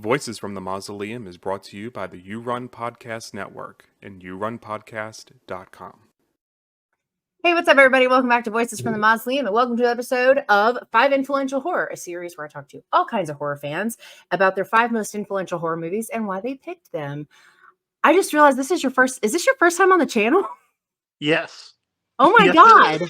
Voices from the Mausoleum is brought to you by the You Run Podcast Network and yourunpodcast.com. Hey, what's up, everybody? Welcome back to Voices from the Mausoleum, and welcome to an episode of 5 Influential Horror, a series where I talk to all kinds of horror fans about their 5 most influential horror movies and why they picked them. I just realized is this your first time on the channel? Yes. Oh my Yes, God.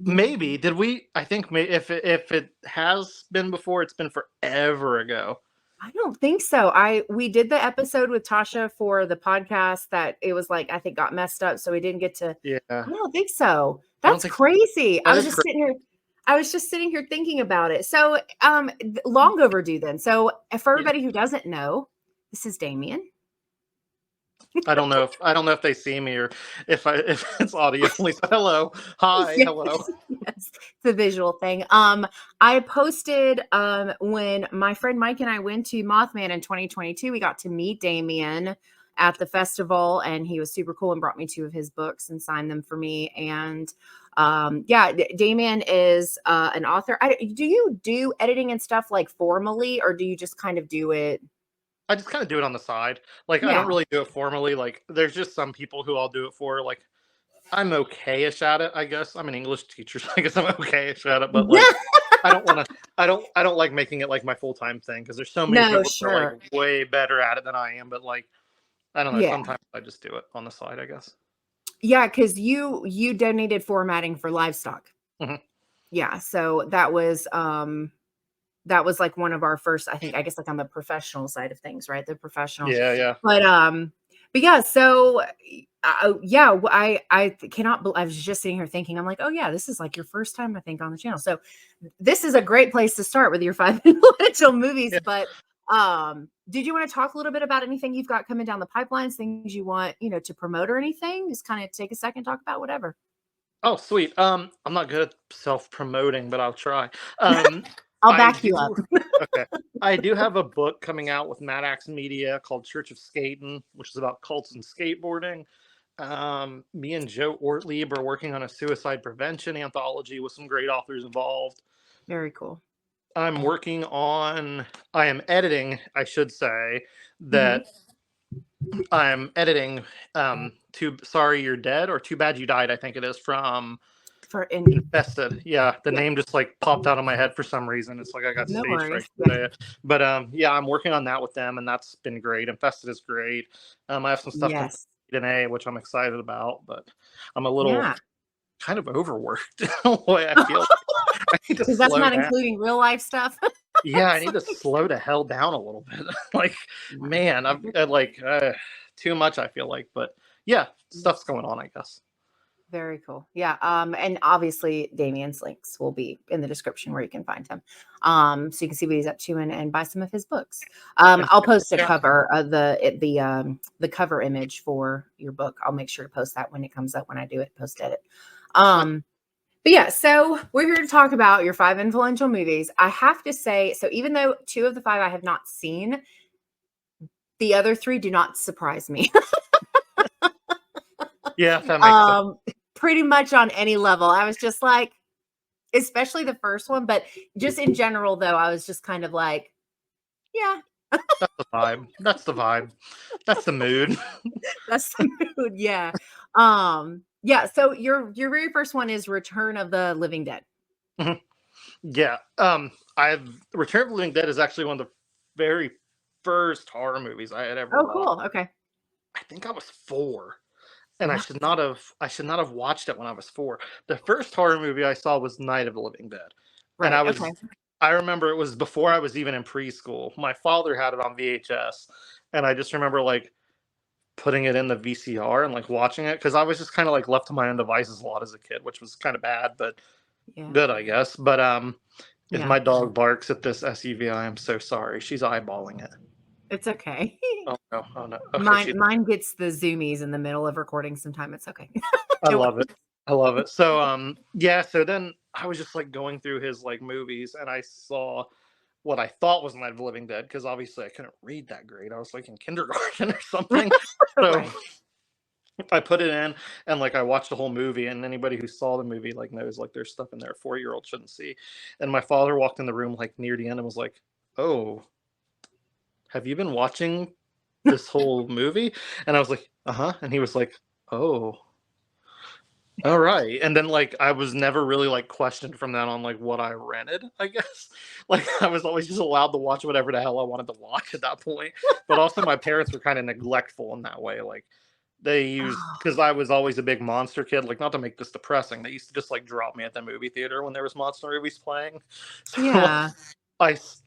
Maybe. Did we? I think if it has been before, it's been forever ago. I don't think so. We did the episode with Tasha for the podcast that it was like, I think got messed up. So we didn't get to, Yeah. I don't think so. That's crazy. I was just sitting here thinking about it. So, long overdue then. So for everybody who doesn't know, this is Damien. I don't know if they see me or if it's audio. Only so hello. Hi. Yes, hello. Yes. It's a visual thing. I posted when my friend Mike and I went to Mothman in 2022, we got to meet Damien at the festival, and he was super cool and brought me 2 of his books and signed them for me. And Damien is an author. Do you do editing and stuff like formally, or do you just kind of do it? I just kind of do it on the side. Like, I don't really do it formally. Like, there's just some people who I'll do it for. Like, I'm okay-ish at it, I guess. I'm an English teacher, so I guess I'm okay-ish at it. But like, I don't like making it like my full-time thing because there's so many people who are like way better at it than I am. But like, I don't know. Sometimes I just do it on the side, I guess. Yeah, because you donated formatting for livestock. Mm-hmm. Yeah, so that was like one of our first, I guess like on the professional side of things, right? The professional. Yeah. But yeah, so I cannot, I was just sitting here thinking, I'm like, oh yeah, this is like your first time, I think, on the channel. So this is a great place to start with your 5 influential movies. Yeah. But did you want to talk a little bit about anything you've got coming down the pipelines, things you want, to promote or anything? Just kind of take a second, talk about whatever. Oh, sweet. I'm not good at self-promoting, but I'll try. I'll back you up. Okay. I do have a book coming out with Mad Axe Media called Church of Skating, which is about cults and skateboarding. Me and Joe Ortlieb are working on a suicide prevention anthology with some great authors involved. Very cool. I am editing, I should say, that I'm editing Too Sorry You're Dead, or Too Bad You Died, I think it is, from Infested. Yeah, the name just like popped out of my head for some reason. It's like I got stage fright today. But I'm working on that with them, and that's been great. Infested is great. I have some stuff from DNA, which I'm excited about, but I'm a little kind of overworked the way I feel. Because that's not including real life stuff. Yeah, I need to slow the hell down a little bit. Like, man, I'm like too much, I feel like. But yeah, stuff's going on, I guess. Very cool. Yeah. And obviously Damien's links will be in the description where you can find him. So you can see what he's up to and buy some of his books. I'll post a cover of the cover image for your book. I'll make sure to post that when it comes up, when I do it, post edit. But yeah, so we're here to talk about your 5 influential movies. I have to say, so even though 2 of the 5 I have not seen, the other 3 do not surprise me. Yeah, that makes sense. Pretty much on any level. I was just like, especially the first one, but just in general, though, I was just kind of like, yeah. That's the vibe. That's the vibe. That's the mood. That's the mood. Yeah. Yeah. So your very first one is Return of the Living Dead. Mm-hmm. Yeah. Return of the Living Dead is actually one of the very first horror movies I had ever watched. Oh, cool. Okay. I think I was 4. And I should not have watched it when I was 4. The first horror movie I saw was Night of the Living Dead. Right, and I remember it was before I was even in preschool. My father had it on VHS, and I just remember like putting it in the VCR and like watching it, because I was just kind of like left to my own devices a lot as a kid, which was kind of bad, but good, I guess. But if my dog barks at this SUV, I am so sorry. She's eyeballing it. It's okay. Oh no. Okay, mine gets the zoomies in the middle of recording sometime. It's okay. I love it. So so then I was just like going through his like movies, and I saw what I thought was Night of the Living Dead, because obviously I couldn't read that great. I was like in kindergarten or something. So I put it in, and like I watched the whole movie, and anybody who saw the movie like knows like there's stuff in there a 4-year-old shouldn't see. And my father walked in the room like near the end and was like, "Oh, have you been watching this whole movie? And I was like, uh-huh. And he was like, oh, all right. And then like I was never really like questioned from that on like what I rented, I guess. Like I was always just allowed to watch whatever the hell I wanted to watch at that point. But also my parents were kind of neglectful in that way. Like they used, Oh, because I was always a big monster kid, like not to make this depressing, they used to just like drop me at the movie theater when there was monster movies playing. So like, yeah.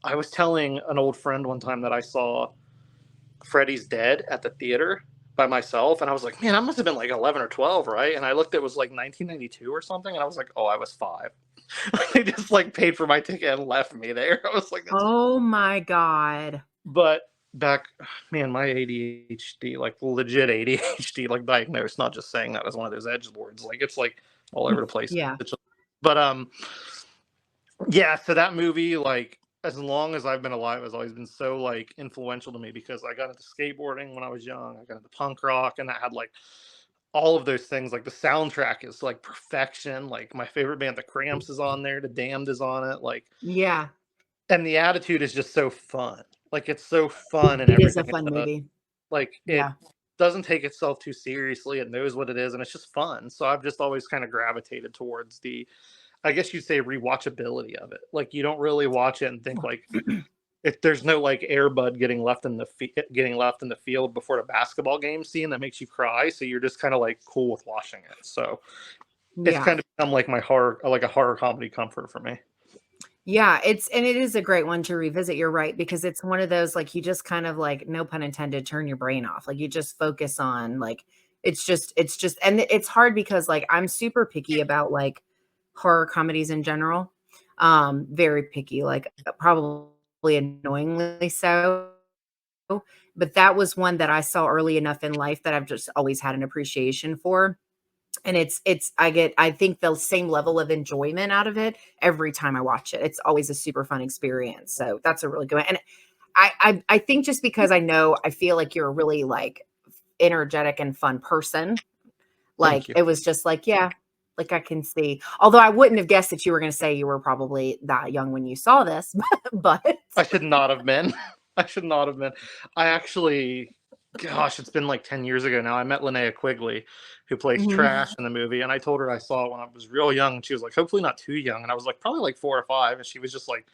I was telling an old friend one time that I saw Freddy's Dead at the theater by myself, and I was like, man, I must have been like 11 or 12, right? And I looked, it was like 1992 or something, and I was like, oh, I was 5. They just like paid for my ticket and left me there. I was like, that's. Oh my God. But back, man, my ADHD, like legit ADHD, like diagnosed, not just saying that as one of those edge lords, like it's like all over the place. Yeah. But yeah, so that movie, like, as long as I've been alive, has always been so like influential to me because I got into skateboarding when I was young. I got into punk rock, and I had like all of those things. Like the soundtrack is like perfection. Like my favorite band, The Cramps, is on there. The Damned is on it. Like, Yeah. and the attitude is just so fun. Like it's so fun and It is a everything. fun movie. Like it Yeah. doesn't take itself too seriously. It knows what it is, and it's just fun. So I've just always kind of gravitated towards the, I guess you'd say, rewatchability of it. Like you don't really watch it and think like, if there's no like Airbud getting left in the field before the basketball game scene that makes you cry, so you're just kind of like cool with watching it. So it's Yeah. kind of become like my horror, like a horror comedy comfort for me. Yeah, it is a great one to revisit, you're right, because it's one of those, like, you just kind of, like, no pun intended, turn your brain off. Like, you just focus on, like, it's just and it's hard because, like, I'm super picky about, like, horror comedies in general. Very picky, like, probably annoyingly so. But that was one that I saw early enough in life that I've just always had an appreciation for. And it's I think the same level of enjoyment out of it every time I watch it. It's always a super fun experience. So that's a really good one. And I think just because I feel like you're a really like energetic and fun person. Thank Like you. it was just like, yeah, like I can see. Although I wouldn't have guessed that you were going to say you were probably that young when you saw this, but I should not have been. I should not have been. I actually, gosh, it's been like 10 years ago now. I met Linnea Quigley, who plays Mhm. Trash in the movie, and I told her I saw it when I was real young. And she was like, hopefully not too young. And I was like, probably like 4 or 5. And she was just like,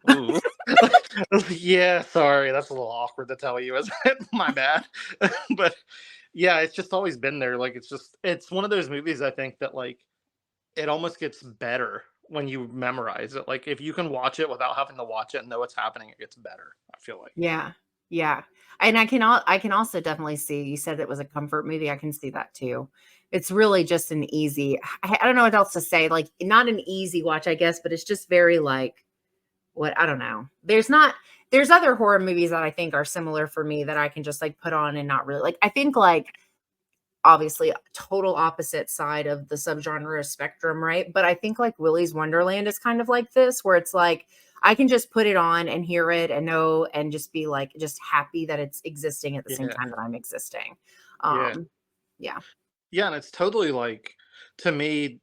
ooh. I was like, yeah, sorry. That's a little awkward to tell you, isn't it? My bad. But yeah, it's just always been there. Like, it's one of those movies, I think, that like, it almost gets better when you memorize it. Like if you can watch it without having to watch it and know what's happening, it gets better, I feel like. Yeah. Yeah. And I can also definitely see you said it was a comfort movie. I can see that too. It's really just an easy, I don't know what else to say. Like not an easy watch, I guess, but it's just very like what I don't know. There's other horror movies that I think are similar for me that I can just like put on and not really like. I think like obviously total opposite side of the subgenre spectrum, right? But I think like Willy's Wonderland is kind of like this, where it's like I can just put it on and hear it and know and just be like just happy that it's existing at the same Yeah. time that I'm existing. Yeah. Yeah. Yeah. And it's totally like, to me,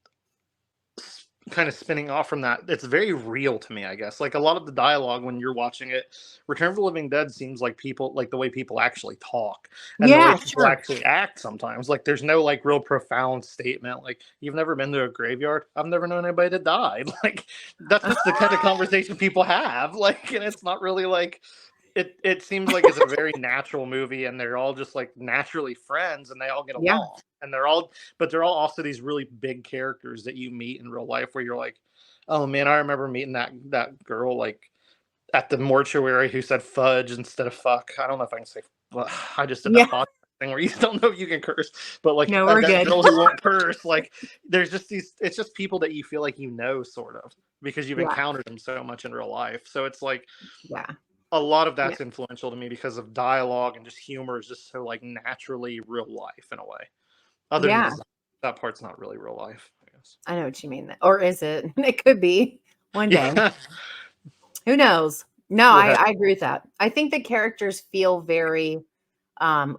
kind of spinning off from that, it's very real to me, I guess. Like a lot of the dialogue when you're watching it, Return of the Living Dead seems like people, like the way people actually talk and the way Yeah, people sure. actually act sometimes. Like there's no like real profound statement. Like, you've never been to a graveyard? I've never known anybody that died. Like that's just the kind of conversation people have. Like, and it's not really like, it seems like it's a very natural movie, and they're all just like naturally friends, and they all get Yeah. along, and they're all also these really big characters that you meet in real life, where you're like, oh man, I remember meeting that girl like at the mortuary who said fudge instead of fuck. I don't know if I can say. Well, I just did that Yeah. podcast thing where you don't know if you can curse, but like No, we're that good. girl who won't curse. Like there's just these. It's just people that you feel like sort of, because you've Yeah. encountered them so much in real life. So it's like Yeah. a lot of Yeah. that's influential to me because of dialogue, and just humor is just so like naturally real life in a way. Other than Yeah. design, that part's not really real life, I guess. I know what you mean. Or is it? It could be one day. Yeah. Who knows? No, Yeah. I agree with that. I think the characters feel very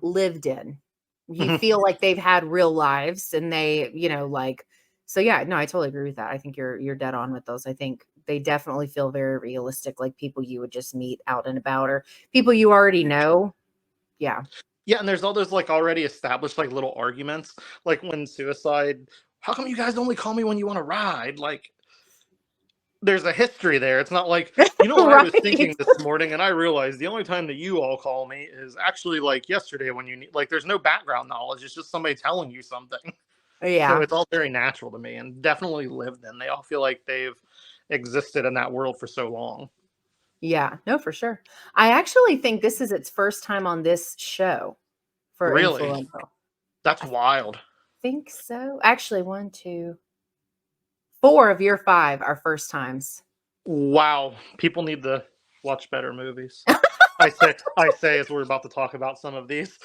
lived in. You feel like they've had real lives and they, like So yeah, no, I totally agree with that. I think you're dead on with those. I think they definitely feel very realistic, like people you would just meet out and about, or people you already know. Yeah. Yeah, and there's all those like already established like little arguments, like when Suicide. How come you guys only call me when you want to ride? Like, there's a history there. It's not like, what I was Right. thinking this morning, and I realized the only time that you all call me is actually like yesterday when you need. Like, there's no background knowledge. It's just somebody telling you something. So Yeah. it's all very natural to me, and definitely lived in. They all feel like they've existed in that world for so long. Yeah. No, for sure. I actually think this is its first time on this show for Really, influential. that's I wild. think so. Actually, 1, 2, 4 of your 5 are first times. Wow, people need to watch better movies. I say as we're about to talk about some of these,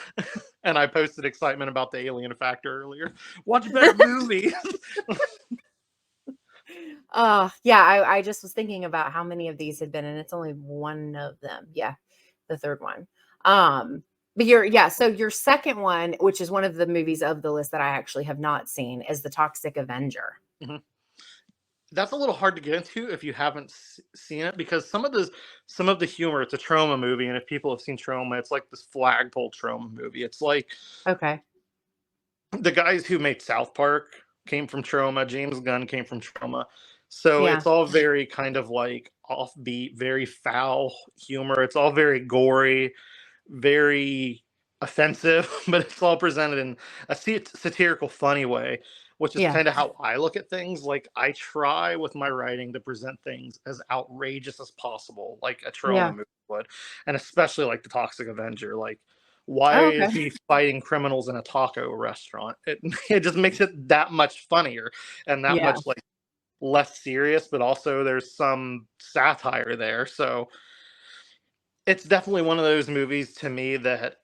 and I posted excitement about the alien factor earlier. Watch better movies. Yeah, I just was thinking about how many of these had been, and it's only one of them. Yeah, the third one. But so your second one, which is one of the movies of the list that I actually have not seen, is The Toxic Avenger. Mhm. That's a little hard to get into if you haven't seen it, because some of the humor, it's a trauma movie, and if people have seen Trauma, it's like this flagpole trauma movie. It's like Okay. the guys who made South Park came from Trauma. James Gunn came from Trauma. So Yeah. it's all very kind of like offbeat, very foul humor. It's all very gory, very offensive, but it's all presented in a satirical, funny way, which is Yeah. kind of how I look at things. Like, I try with my writing to present things as outrageous as possible, like a Trauma Yeah. movie would, and especially like the Toxic Avenger. Like, why Oh, is okay. he fighting criminals in a taco restaurant? It just makes it that much funnier and that Yeah. much like less serious, but also there's some satire there. So it's definitely one of those movies to me that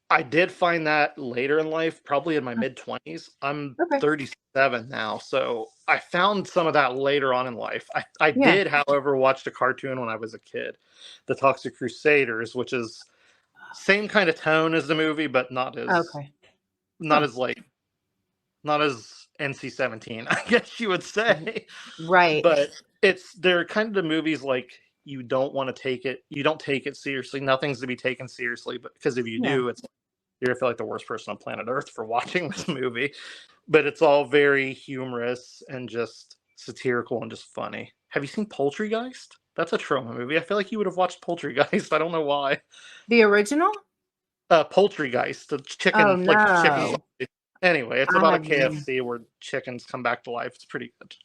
I did find that later in life, probably in my mid 20s. I'm Okay. 37 now, so I found some of that later on in life. I Yeah. did, however, watch a cartoon when I was a kid, The Toxic Crusaders, which is same kind of tone as the movie, but Okay. not Huh. as like not as NC-17, I guess you would say. Right. But they're kind of the movies like you don't take it seriously. Nothing's to be taken seriously, but because if you Yeah. do, you're gonna feel like the worst person on planet Earth for watching this movie. But it's all very humorous and just satirical and just funny. Have you seen Poultrygeist? That's a trauma movie. I feel like you would have watched Poultrygeist. I don't know why. The original? Poultrygeist, the Oh chicken, like chicken. no. Anyway, it's I about a have KFC where chickens come back to life. It's pretty good.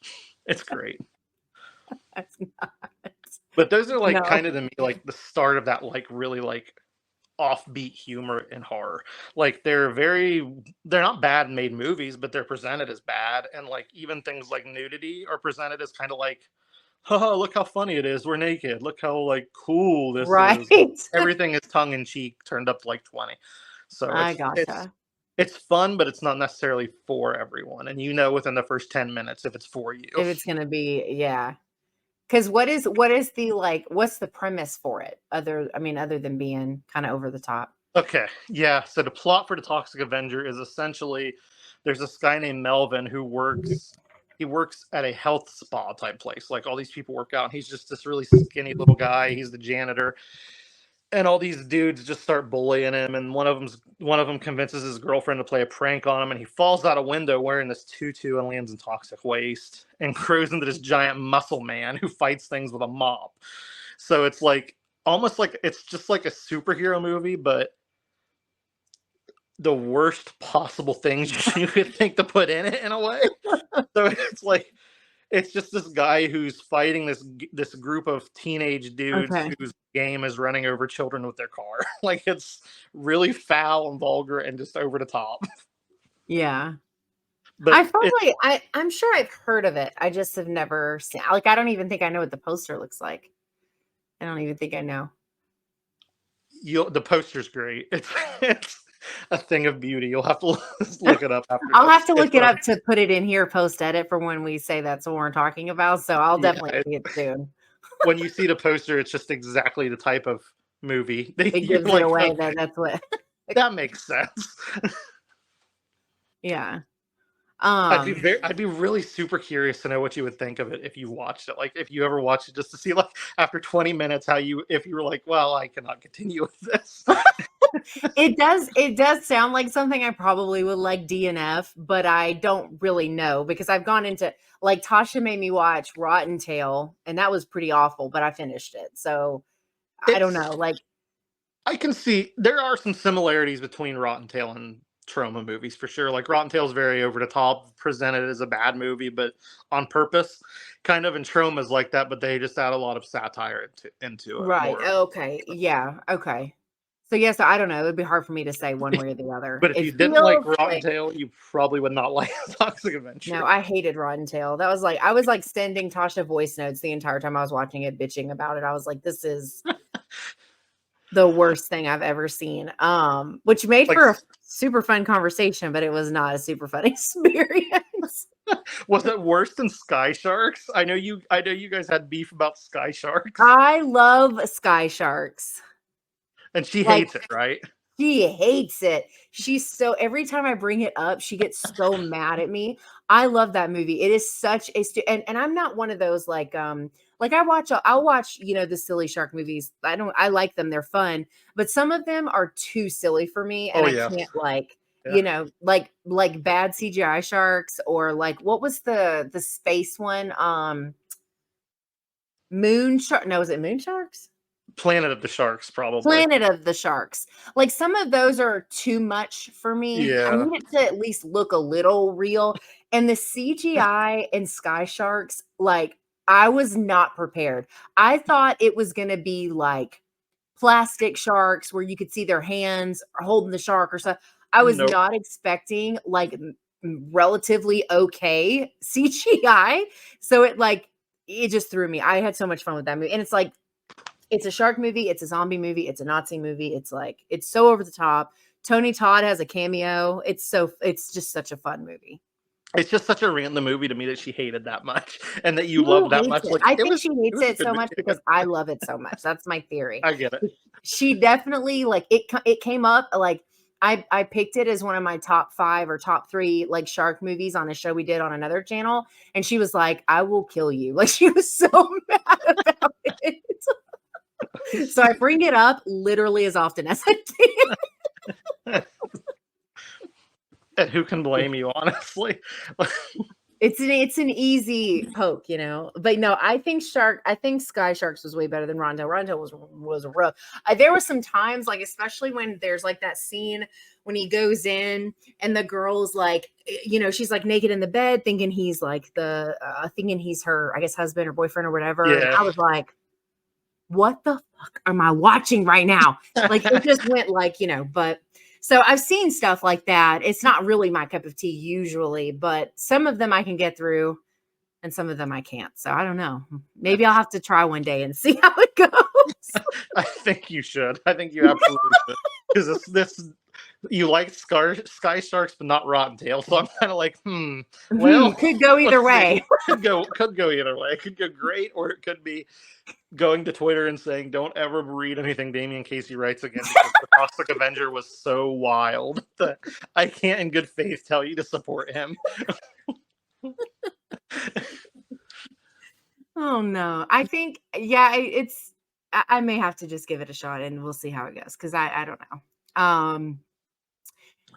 It's great. that's not. But those are like No. kind of to me like the start of that like really like offbeat humor and horror. Like they're not bad made movies, but they're presented as bad, and like even things like nudity are presented as kind of like, haha, look how funny it is. We're naked. Look how like cool this Right. is. Everything is tongue in cheek turned up to like 20. So I it's gotcha. it's fun, but it's not necessarily for everyone. And within the first 10 minutes if it's for you. If it's gonna be, yeah. Because what is the like? What's the premise for it? Other than being kind of over the top. Okay, yeah. So the plot for the Toxic Avenger is essentially there's this guy named Melvin who works at a health spa type place. Like all these people work out, and he's just this really skinny little guy. He's the janitor, and all these dudes just start bullying him. And one of them convinces his girlfriend to play a prank on him, and he falls out a window wearing this tutu and lands in toxic waste and grows into this giant muscle man who fights things with a mop. So it's like almost like it's just like a superhero movie, but the worst possible things you could think to put in it in a way. So it's like it's just this guy who's fighting this group of teenage dudes Okay. whose game is running over children with their car. Like it's really foul and vulgar and just over the top. Yeah. But I'm sure I've heard of it. I just have never seen. Like, I don't even think I know what the poster looks like. I don't even think I know. the poster's great. It's a thing of beauty. You'll have to look it up after I'll this. have to look it up to put it in here post edit for when we say that's what we're talking about. So I'll definitely see it soon. When you see the poster, it's just exactly the type of movie that It you're gives it like, away okay, that that's what. that makes sense. Yeah. Um, I'd be really super curious to know what you would think of it if you watched it. Like if you ever watched it, just to see like after 20 minutes if you were like, well, I cannot continue with this. it does sound like something I probably would like DNF, but I don't really know because I've gone into, like, Tasha made me watch Rotten Tail, and that was pretty awful, but I finished it. So I don't It's know. Like, I can see there are some similarities between Rotten Tail and Trauma movies for sure. Like Rotten Tail's very over the top, presented as a bad movie, but on purpose, kind of. And Trauma's like that, but they just add a lot of satire into it right. more. Okay. Yeah. Okay. So yes, I don't know. It'd be hard for me to say one way or the other. But if It you didn't like feels Rotten like, Tail, you probably would not like Toxic no, Avenger. I hated Rotten Tail. That was like, I was like sending Tasha voice notes the entire time I was watching it, bitching about it. I was like, this is the worst thing I've ever seen. Which made Like, for a super fun conversation, but it was not a super fun experience. was it worse than Sky Sharks? I know you guys had beef about Sky Sharks, I love Sky Sharks. and she Like, hates it, right? she hates it. She's so, every time I bring it up, she gets so mad at me. I love that movie. It is such a and I'm not one of those like I'll watch, the silly shark movies. I like them. They're fun, but some of them are too silly for me and Oh I yes, can't, like, yeah. like bad CGI sharks, or like, what was the space one? Moon shark. No, is it Moon Sharks? Planet of the Sharks, probably. Planet of the Sharks. Like, some of those are too much for me. I Yeah. need it to at least look a little real. And the CGI in Sky Sharks, like, I was not prepared. I thought it was going to be like plastic sharks where you could see their hands holding the shark or something. I was Nope. not expecting like relatively okay CGI. So it just threw me. I had so much fun with that movie. And it's like, it's a shark movie, it's a zombie movie, it's a Nazi movie. It's like, it's so over the top. Tony Todd has a cameo. It's just such a fun movie. It's just such a random movie to me that she hated that much, and that you Who love that hates much. it? Like I it think was, she it hates was a it good so movie. much because I love it so much. That's my theory. I get it. She definitely, like, it came up, like, I picked it as one of my top 5 or top 3 like shark movies on a show we did on another channel, and she was like, "I will kill you." Like, she was so mad about it. So I bring it up literally as often as I can. And who can blame you, honestly? It's an easy poke, But no, I think Sky Sharks was way better than Rondo. Rondo was rough. There was some times, like, especially when there's like that scene when he goes in and the girl's like, she's like naked in the bed, thinking he's like thinking he's her, I guess, husband or boyfriend or whatever. And Yeah. I was like, what the fuck am I watching right now? Like, it just went like, but so I've seen stuff like that. It's not really my cup of tea usually, but some of them I can get through and some of them I can't. So I don't know. Maybe I'll have to try one day and see how it goes. I think you should. I think you absolutely should. Because this you like Sky Sharks, but not Rotten Tail. So I'm kind of like, well, Could go either let's see. way. Could go either way. It could go great, or it could be going to Twitter and saying, "Don't ever read anything Damien Casey writes again because the Toxic Avenger was so wild that I can't, in good faith, tell you to support him." Oh no. I think, yeah, I may have to just give it a shot and we'll see how it goes, because I don't know.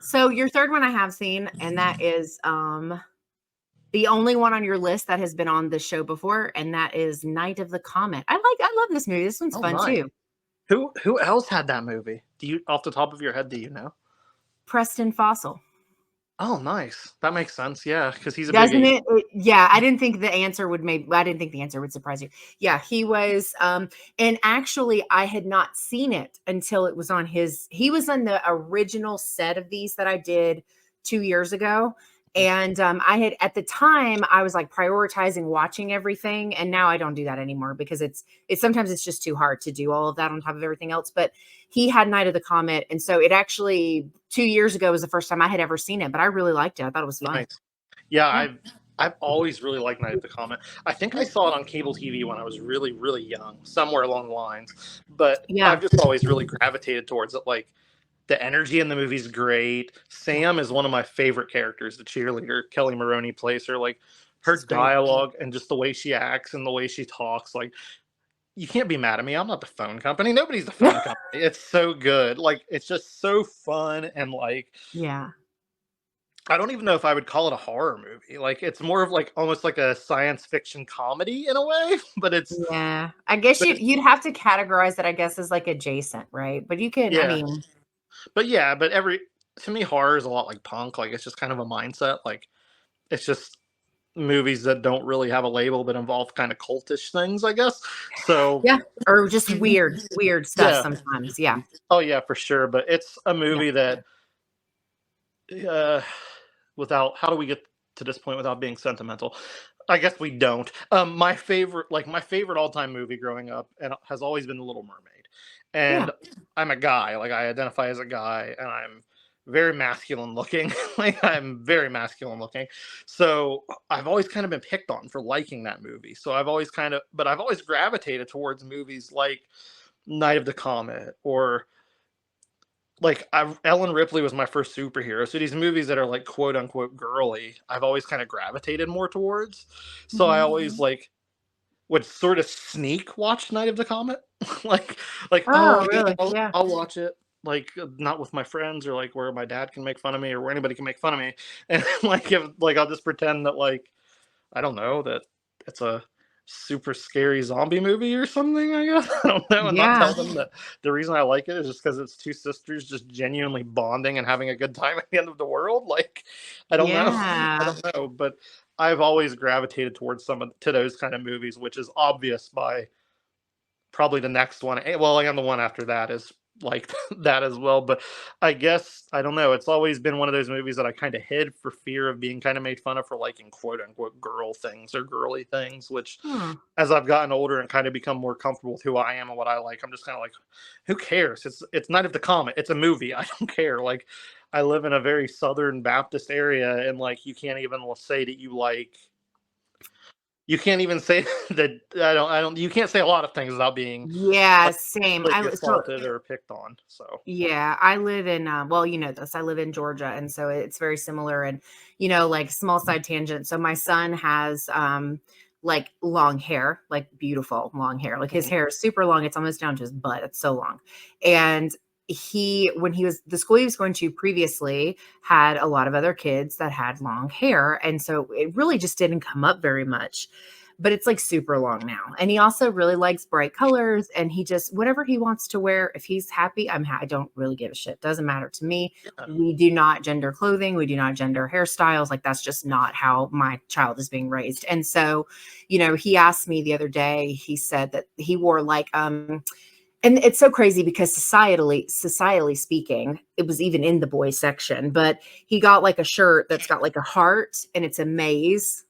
So your third one I have seen, and that is the only one on your list that has been on the show before, and that is Night of the Comet. I love this movie. This one's fun nice. too. Who else had that movie? Do you, off the top of your head, do you know? Preston Fossil. Oh, nice. That makes sense. Yeah, because he's a Doesn't big. Yeah, I didn't think the answer would surprise you. Yeah, he was and actually I had not seen it until it was on he was on the original set of these that I did 2 years ago. And I had, at the time, I was like prioritizing watching everything, and now I don't do that anymore because it's sometimes it's just too hard to do all of that on top of everything else. But he had Night of the Comet, and so it actually 2 years ago was the first time I had ever seen it, but I really liked it. I thought it was fun. Nice. Yeah, I've always really liked Night of the Comet. I think I saw it on cable TV when I was really, really young, somewhere along the lines. But Yeah. I've just always really gravitated towards it. Like, The energy in the movie's great. Sam is one of my favorite characters, the cheerleader. Kelly Maroney plays her. Like, her It's great. dialogue and just the way she acts and the way she talks, like, you can't be mad at me. I'm not the phone company. Nobody's the phone company. It's so good. Like, it's just so fun, and like, Yeah. I don't even know if I would call it a horror movie. Like, it's more of like almost like a science fiction comedy in a way, but it's Yeah. I guess but you'd have to categorize it, I guess, as like adjacent, right? But you can, I yeah. mean, But yeah, but to me, horror is a lot like punk. Like, it's just kind of a mindset. Like, it's just movies that don't really have a label but involve kind of cultish things, I guess. So yeah, or just weird stuff yeah. sometimes. Yeah. Oh yeah, for sure. But it's a Yeah. movie that without, how do we get to this point without being sentimental? I guess we don't. My favorite all-time movie growing up and has always been The Little Mermaid. Yeah. And I'm a guy, like, I identify as a guy, and I'm very masculine looking. Like, I'm very masculine looking. So I've always kind of been picked on for liking that movie. So I've always gravitated towards movies like Night of the Comet, or like, Ellen Ripley was my first superhero. So these movies that are like quote unquote girly, I've always kind of gravitated more towards. So I always like would sort of sneak watch Night of the Comet. like Oh, oh yeah, really? Yeah. I'll watch it. Like, not with my friends, or like where my dad can make fun of me, or where anybody can make fun of me. And like, if like, I'll just pretend that, like, I don't know, that it's a super scary zombie movie or something, I guess. I don't know, and not Yeah. tell them that the reason I like it is just because it's two sisters just genuinely bonding and having a good time at the end of the world. Like, I don't know. I Yeah. don't know, but I've always gravitated towards to those kind of movies, which is obvious by probably the next one. Well, and the one after that is like that as well. But I guess, I don't know. It's always been one of those movies that I kind of hid for fear of being kind of made fun of for liking quote unquote girl things or girly things, which, Hmm. as I've gotten older and kind of become more comfortable with who I am and what I like, I'm just kind of like, who cares? It's Night of the Comet. It's a movie. I don't care. Like, I live in a very Southern Baptist area, and like, you can't even say that you can't even say that. I don't. You can't say a lot of things without being Yeah, like same. So assaulted or picked on. So yeah, I live in well, you know this. I live in Georgia, and so it's very similar. And like, small side tangent. So my son has like long hair, like beautiful long hair. Like, his hair is super long. It's almost down to his butt. It's so long. And when he was the school he was going to previously had a lot of other kids that had long hair, and so it really just didn't come up very much. But it's like super long now. And he also really likes bright colors, and he just, whatever he wants to wear, if he's happy, I don't really give a shit. Doesn't matter to me. yeah. We do not gender clothing. We do not gender hairstyles. Like, that's just not how my child is being raised. And so, he asked me the other day, he said that he wore like, and it's so crazy because societally speaking, it was even in the boys section, but he got like a shirt that's got like a heart, and it's a maze,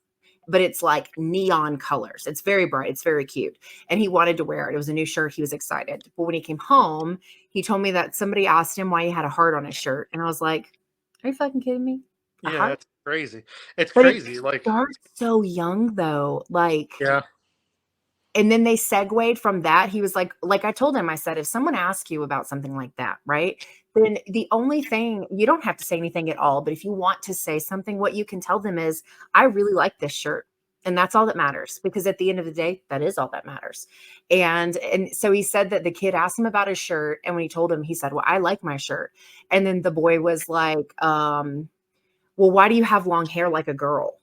but it's like neon colors. It's very bright. It's very cute. And he wanted to wear it. It was a new shirt. He was excited. But when he came home, he told me that somebody asked him why he had a heart on his shirt. And I was like, are you fucking kidding me? A Yeah, heart? it's crazy. It's But it crazy. Like, starts so young though. Like, yeah, and then they segued from that. He was like I told him, I said, if someone asks you about something like that, right? Then the only thing, you don't have to say anything at all. But if you want to say something, what you can tell them is, I really like this shirt. And that's all that matters, because at the end of the day, that is all that matters. And so he said that the kid asked him about his shirt. And when he told him, he said, well, I like my shirt. And then the boy was like, well, why do you have long hair like a girl?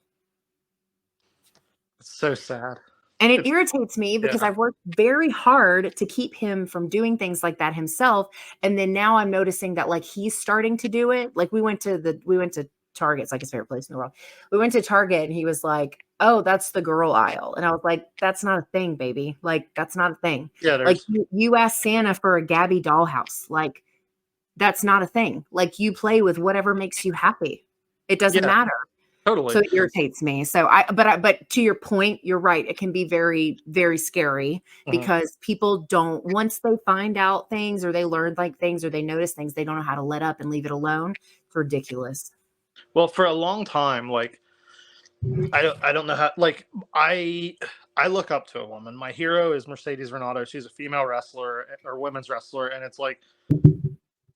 it's so sad. And it It's irritates me because yeah, I've worked very hard to keep him from doing things like that himself. And then now I'm noticing that, like, he's starting to do it. Like, we went to Target. It's like his favorite place in the world. We went to Target, and he was like, oh, that's the girl aisle. And I was like, that's not a thing, baby. Like, that's not a thing. yeah. Like, There's you asked Santa for a Gabby dollhouse. Like, that's not a thing. Like, you play with whatever makes you happy. It doesn't yeah, matter. totally. So it irritates me. So but to your point, you're right. It can be very, very scary, Mhm. because people don't, once they find out things, or they learn like things, or they notice things, they don't know how to let up and leave it alone. It's ridiculous. Well, for a long time, like, I don't know how. Like, I look up to a woman. My hero is Mercedes Renato. She's a female wrestler, or women's wrestler, and it's like,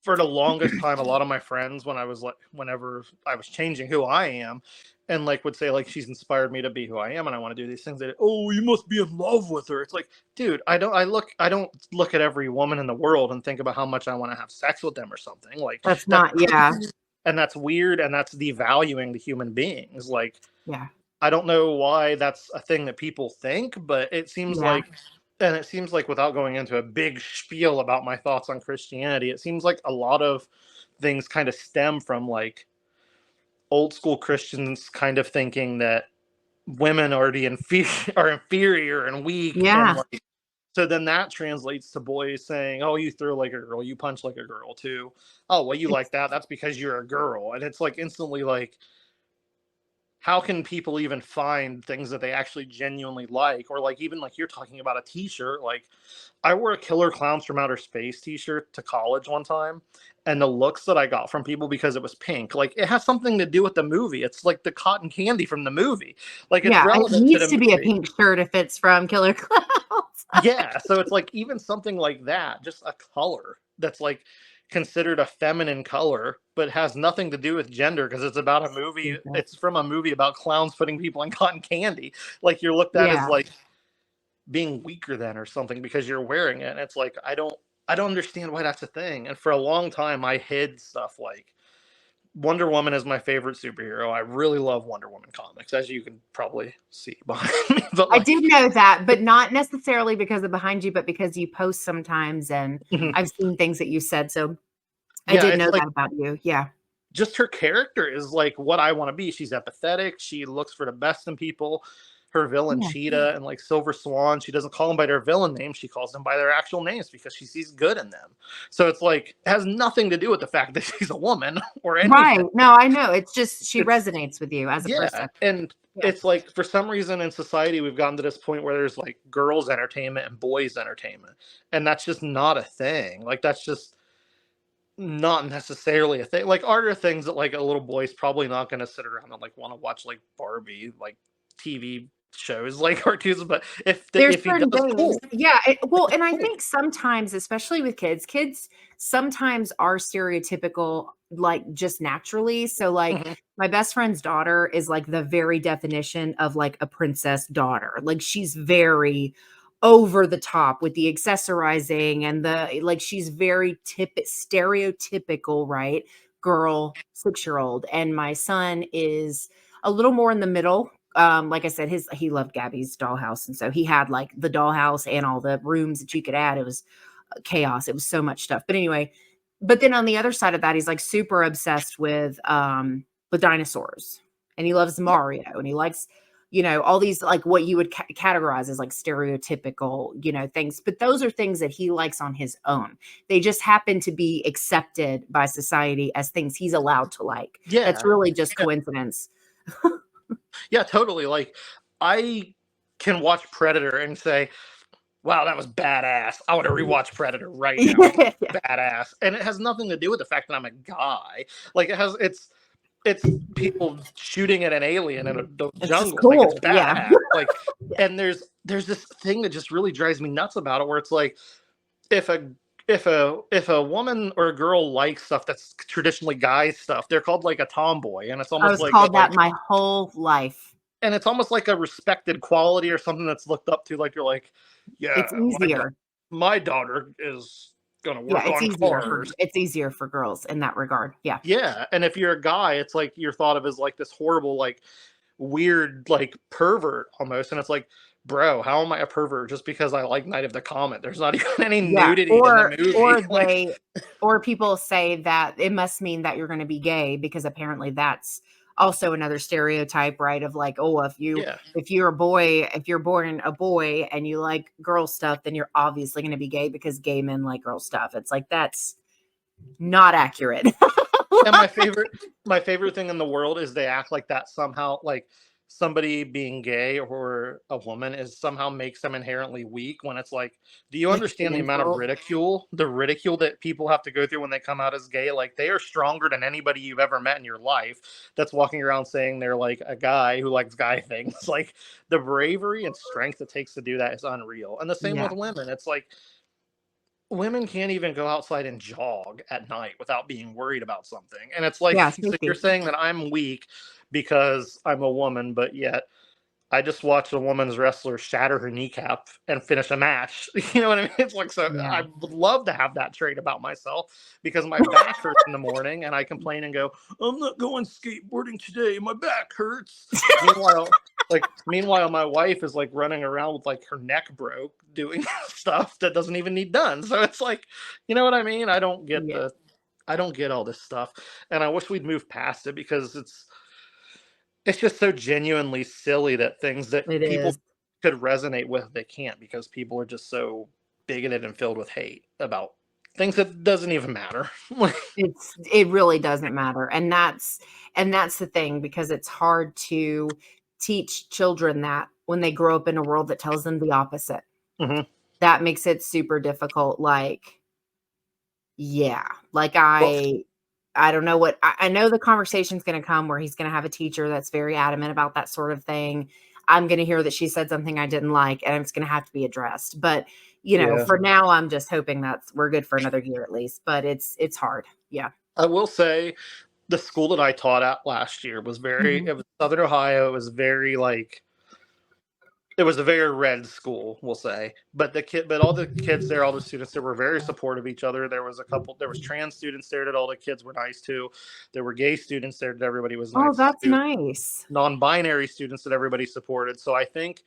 for the longest time, a lot of my friends, whenever I was changing who I am, and like would say like she's inspired me to be who I am, and I want to do these things. That, oh, you must be in love with her. It's like, dude, I don't look at every woman in the world and think about how much I want to have sex with them or something. Like That's not, yeah, and that's weird, and that's devaluing the human beings. Like, yeah, I don't know why that's a thing that people think, but it seems yeah, like without going into a big spiel about my thoughts on Christianity, it seems like a lot of things kind of stem from like old school Christians kind of thinking that women are are inferior and weak, and yeah. like, so then that translates to boys saying, "Oh, you throw like a girl, you punch like a girl too. Oh, well, you like that? That's because you're a girl." And it's like instantly like, how can people even find things that they actually genuinely like? Or like, even like you're talking about a t-shirt, like I wore a Killer Clowns from Outer Space t-shirt to college one time, and the looks that I got from people because it was pink, like it has something to do with the movie. It's like the cotton candy from the movie. Like it's Yeah, it relevant to needs the to be a movie. pink shirt if it's from Killer Clowns. Yeah, so it's like even something like that, just a color that's like considered a feminine color, but has nothing to do with gender because it's about a movie. It's from a movie about clowns putting people in cotton candy. Like you're looked at as Yeah, like being weaker than or something because you're wearing it. And it's like I don't understand why that's a thing. And for a long time, I hid stuff like Wonder Woman is my favorite superhero. I really love Wonder Woman comics, as you can probably see behind me. But I like, did know that, but not necessarily because of behind you, but because you post sometimes, and mhm. I've seen things that you said. So I Yeah, did it's know like that about you. Yeah. just her character is like what I want to be. She's empathetic. She looks for the best in people. Her villain Yeah. Cheetah and like Silver Swan, she doesn't call them by their villain name. She calls them by their actual names because she sees good in them. So it's like it has nothing to do with the fact that she's a woman or Right. anything. No, I know. It's just she It's resonates with you as a yeah, person. and Yeah. it's like for some reason in society we've gotten to this point where there's like girls entertainment and boys entertainment, and that's just not a thing. Like that's just not necessarily a thing. Like, are there things that like a little boy's probably not going to sit around and like want to watch like Barbie, like TV shows, like cartoons? But There's if he certain does, things. cool. Yeah. Well, and I think sometimes, especially with kids sometimes are stereotypical, like just naturally. So, like, Mhm. my best friend's daughter is like the very definition of like a princess daughter. Like, she's very over the top with the accessorizing and the like, she's very stereotypical, right? Girl, 6 year old. And my son is a little more in the middle. Like I said, he loved Gabby's dollhouse, and so he had like the dollhouse and all the rooms that you could add. It was chaos. It was so much stuff. But anyway, but then on the other side of that, he's like super obsessed with dinosaurs, and he loves Yeah, Mario, and he likes, all these like what you would categorize as like stereotypical, things. But those are things that he likes on his own. They just happen to be accepted by society as things he's allowed to like. That's yeah, really just yeah, coincidence. yeah, totally. Like, I can watch Predator and say, "Wow, that was badass. I want to rewatch Predator right now because Yeah. it's badass," and it has nothing to do with the fact that I'm a guy. Like, it's people shooting at an alien in the It's just jungle. Like it's cool. Yeah. badass. Like, Yeah. and there's this thing that just really drives me nuts about it, where it's like if a woman or a girl likes stuff that's traditionally guy stuff, they're called like a tomboy, and it's I almost was like called that my whole life. and it's almost like a respected quality or something that's looked up to. Like you're like, yeah, It's easier. my daughter is gonna Yeah, work on cars. it's easier for girls in that regard. Yeah. Yeah, and if you're a guy, it's like you're thought of as like this horrible, like weird, like pervert almost. And it's like, bro, how am I a pervert just because I like Night of the Comet? There's not even any Yeah. nudity in the Or movie. or Like, they or people say that it must mean that you're going to be gay, because apparently that's also another stereotype, right? Of like, oh, yeah, if you're a boy, if you're born a boy and you like girl stuff, then you're obviously going to be gay because gay men like girl stuff. It's like that's not accurate. and my favorite thing in the world is they act like that somehow, like somebody being gay or a woman is somehow makes them inherently weak, when it's like, do you understand the amount of ridicule that people have to go through when they come out as gay? Like, they are stronger than anybody you've ever met in your life that's walking around saying they're like a guy who likes guy things. Like, the bravery and strength it takes to do that is unreal. And the same Yeah. with women. It's like, women can't even go outside and jog at night without being worried about something. And it's like, Yeah, so you're safety. saying that I'm weak because I'm a woman, but yet I just watched a woman's wrestler shatter her kneecap and finish a match. You know what I mean? It's like, so Yeah. I would love to have that trait about myself because my back hurts in the morning and I complain and go, I'm not going skateboarding today. My back hurts. Meanwhile, my wife is like running around with like her neck broke doing stuff that doesn't even need done. So it's like, you know what I mean? Yeah. I don't get all this stuff. And I wish we'd move past it because it's just so genuinely silly that things that It people is. could resonate with, they can't because people are just so bigoted and filled with hate about things that doesn't even matter. It really doesn't matter. And that's the thing, because it's hard to teach children that when they grow up in a world that tells them the opposite. Mhm. That makes it super difficult. Like, yeah, like Well, I don't know what I know the conversation's going to come where he's going to have a teacher that's very adamant about that sort of thing. I'm going to hear that she said something I didn't like, and it's going to have to be addressed. But yeah. for now, I'm just hoping that we're good for another year at least. But it's hard. Yeah. I will say the school that I taught at last year Mhm. it was Southern Ohio. It was very like, it was a very red school, we'll say. But all the kids there, all the students there were very supportive of each other. There was trans students there that all the kids were nice to. There were gay students there that everybody was Oh, nice that's to. nice. Non-binary students that everybody supported. So I think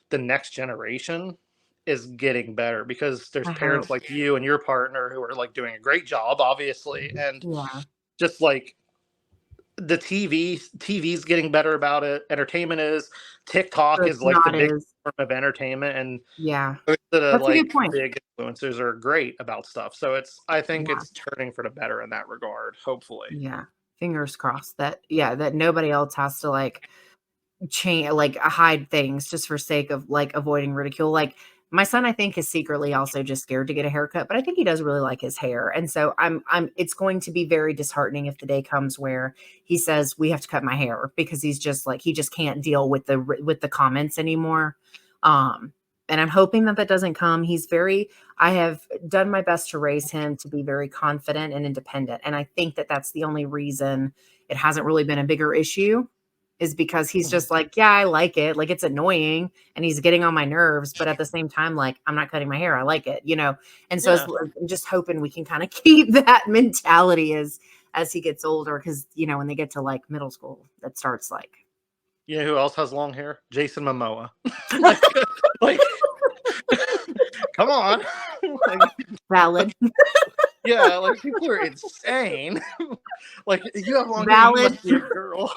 the next generation is getting better because there's I parents hope. like you and your partner who are like doing a great job, obviously, and Yeah. just like the TV's getting better about it. Entertainment is. TikTok It's is like the not big as form of entertainment, and yeah. most of the That's a good like point. big influencers are great about stuff. So I think Yeah. it's turning for the better in that regard. Hopefully, Yeah. Fingers crossed that that nobody else has to like change, like hide things just for sake of like avoiding ridicule. Like my son, I think, is secretly also just scared to get a haircut, but I think he does really like his hair. And so it's going to be very disheartening if the day comes where he says we have to cut my hair, because he's just like, he just can't deal with the comments anymore. Um, and I'm hoping that doesn't come. I have done my best to raise him to be very confident and independent. And I think that that's the only reason it hasn't really been a bigger issue, is because he's just like, yeah, I like it. Like, it's annoying and he's getting on my nerves, but at the same time, like, I'm not cutting my hair. I like it. And so yeah. I'm just hoping we can kind of keep that mentality as he gets older. Cause when they get to like middle school, that starts like, You know who else has long hair? Jason Momoa. like, like, come on. like, valid, yeah, like people are insane. like you have long hair, you valid. must be a girl.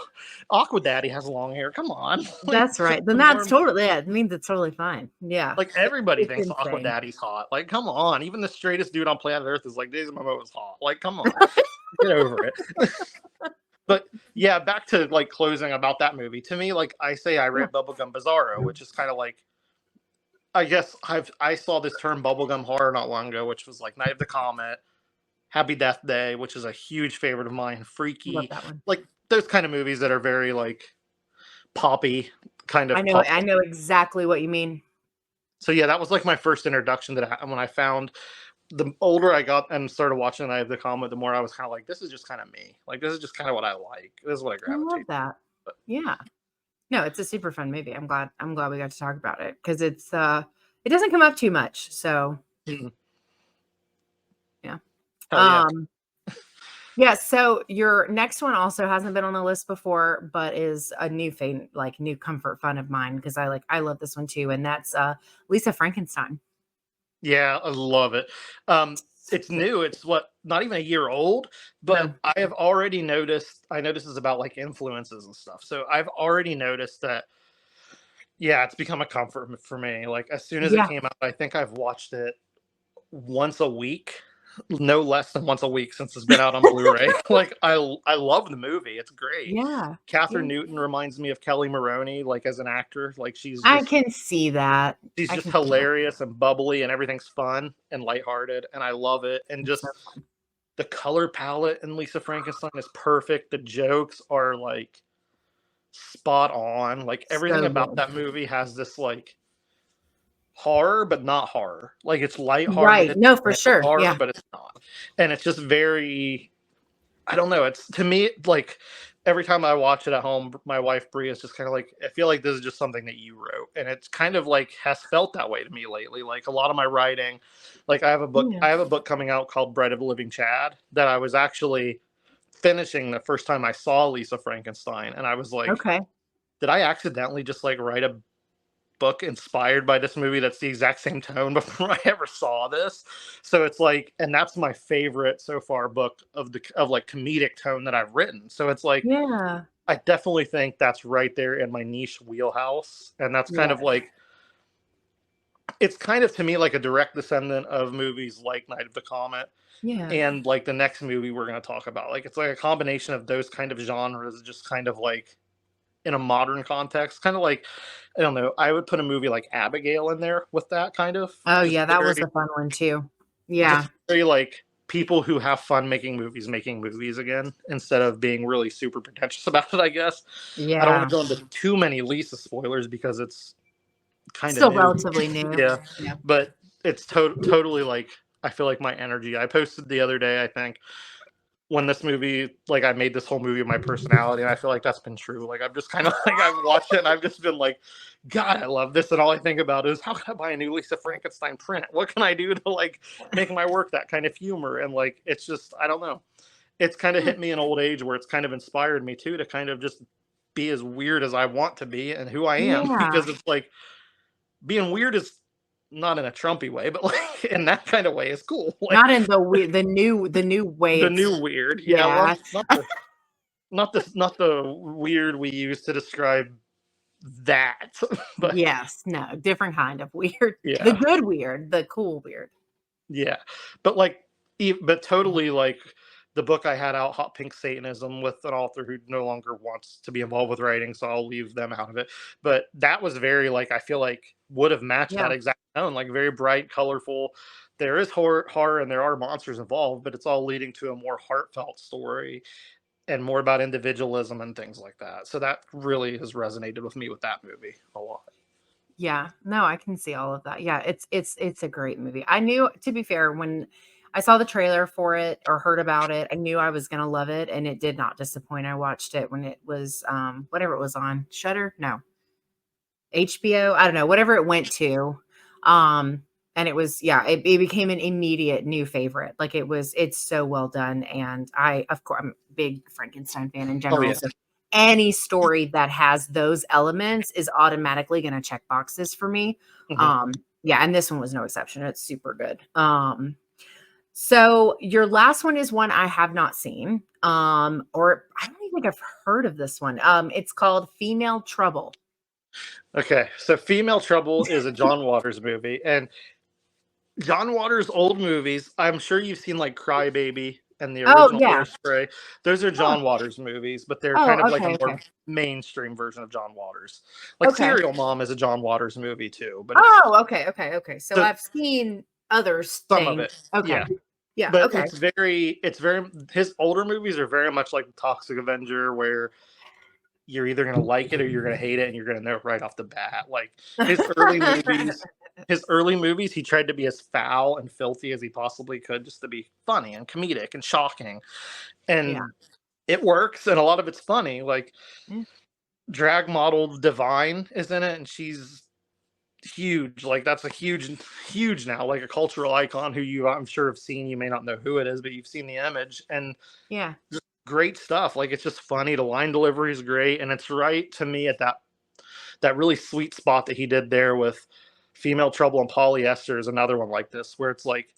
Aqua Daddy has long hair. Come on. That's right. Then the that's more totally, yeah, it means it's totally fine. Yeah. like everybody It's thinks Aqua insane. Daddy's hot. Like, come on. Even the straightest dude on planet Earth is like, Jason Momoa's hot. Like, come on. Get over it. But yeah, back to like closing about that movie. To me, like I say, I Yeah. read Bubblegum Bizarro, which is kind of like, I guess I saw this term bubblegum horror not long ago, which was like Night of the Comet, Happy Death Day, which is a huge favorite of mine, Love Freaky, that one. like those kind of movies that are very like poppy, kind I of know, pop. I know exactly what you mean. So yeah, that was like my first introduction when I found, the older I got and started watching Night of the Comet, the more I was kind of like, this is just kind of me. Like this is just kind of what I like. This is what I I love gravitate. that. But, Yeah. No, it's a super fun movie. I'm glad we got to talk about it, because it doesn't come up too much. So yeah. hell yeah. Um yeah, so your next one also hasn't been on the list before, but is a new like new comfort fun of mine, because I love this one too, and that's Lisa Frankenstein. Yeah, I love it. It's new. It's not even a year old, but No. I have already noticed. I know this is about like influences and stuff. So I've already noticed that. Yeah, it's become a comfort for me. Like as soon as it Yeah. came out, I think I've watched it once a week, no less than once a week since it's been out on Blu-ray. like I love the movie. It's great. Yeah. Catherine Yeah. Newton reminds me of Kelly Maroney, like as an actor. Like I can see that. she's I just can see that. hilarious and bubbly and everything's fun and lighthearted and I love it. And It's just so fun. the color palette in Lisa Frankenstein is perfect. The jokes are like spot on. Like everything So about good. that movie has this like horror, but not horror. Like it's Right. lighthearted No, for sure. horror, Yeah. but it's not. And it's just very, I don't know. It's, to me, like every time I watch it at home, my wife Brie is just kind of like, I feel like this is just something that you wrote, and it's kind of like has felt that way to me lately. Like a lot of my writing, like I have a book coming out called Bread of a Living Chad that I was actually finishing the first time I saw Lisa Frankenstein, and I was like, Okay. did I accidentally just like write a book inspired by this movie that's the exact same tone before I ever saw this? So it's like, and that's my favorite so far book of like comedic tone that I've written. So it's like, Yeah. I definitely think that's right there in my niche wheelhouse. And that's kind of Yes. like, it's kind of to me like a direct descendant of movies like Night of the Comet Yeah. and like the next movie we're going to talk about. Like it's like a combination of those kind of genres, just kind of like in a modern context, kind of like, I don't know, I would put a movie like Abigail in there with that kind of Oh just yeah, that was very, a fun one too. Yeah. just very like people who have fun making movies again instead of being really super pretentious about it, I guess. I don't Yeah. want to go into too many Lisa spoilers because it's kind of Still new. relatively new. Yeah, Yeah. but it's totally like, I feel like my energy. I posted the other day, I think, when this movie, like I made this whole movie of my personality, and I feel like that's been true. Like I've just kind of like I've watched it and I've just been like, God, I love this, and all I think about is how can I buy a new Lisa Frankenstein print? What can I do to like make my work that kind of humor? And like it's just, I don't know. It's kind of hit me in old age where it's kind of inspired me too to kind of just be as weird as I want to be and who I am Yeah. because it's like being weird is not in a Trumpy way, but like in that kind of way is cool. Like Not in the new way. the new weird, yeah. Yeah. Well, not the weird we use to describe that, but Yes. No. Different kind of weird. The yeah, good weird. The cool weird. yeah. But like, but totally like the book I had out, Hot Pink Satanism, with an author who no longer wants to be involved with writing, so I'll leave them out of it. But that was very like, I feel like would have matched Yeah. that exact tone, like very bright, colorful. There is horror and there are monsters involved, but it's all leading to a more heartfelt story and more about individualism and things like that. So that really has resonated with me with that movie a lot. Yeah. No, I can see all of that. Yeah, it's a great movie. I knew, to be fair, when I saw the trailer for it or heard about it, I knew I was gonna love it, and it did not disappoint. I watched it when it was whatever it was on. Shudder? No. HBO? I don't know, whatever it went to. And it was, yeah, it became an immediate new favorite. Like it's so well done. And of course, I'm a big Frankenstein fan in Oh general. yeah. So any story that has those elements is automatically going to check boxes for me. Mhm. Yeah, and this one was no exception. It's super good. So your last one is one I have not seen. Or I don't even think I've heard of this one. It's called Female Trouble. Okay, so Female Trouble is a John Waters movie, and John Waters' old movies, I'm sure you've seen like Cry Baby and the Oh original yeah. Hairspray. Those are Oh, John Waters movies, but they're oh, kind of like okay, a more okay. mainstream version of John Waters. Like Okay. Serial Mom is a John Waters movie too, but it's Oh, okay. So so I've seen others some of things. it. Okay. Yeah. Yeah, But okay. it's very, his older movies are very much like Toxic Avenger, where you're either going to like it or you're going to hate it, and you're going to know right off the bat. Like his early movies, he tried to be as foul and filthy as he possibly could, just to be funny and comedic and shocking, Yeah. and it works. And a lot of it's funny. Like Yeah. drag model Divine is in it, and she's huge. Like that's a huge now, like a cultural icon who you, I'm sure, have seen. You may not know who it is, but you've seen the image, and Yeah. great stuff. Like it's just funny. The line delivery is great, and it's right to me at that really sweet spot that he did there with Female Trouble and Polyester is another one like this, where it's like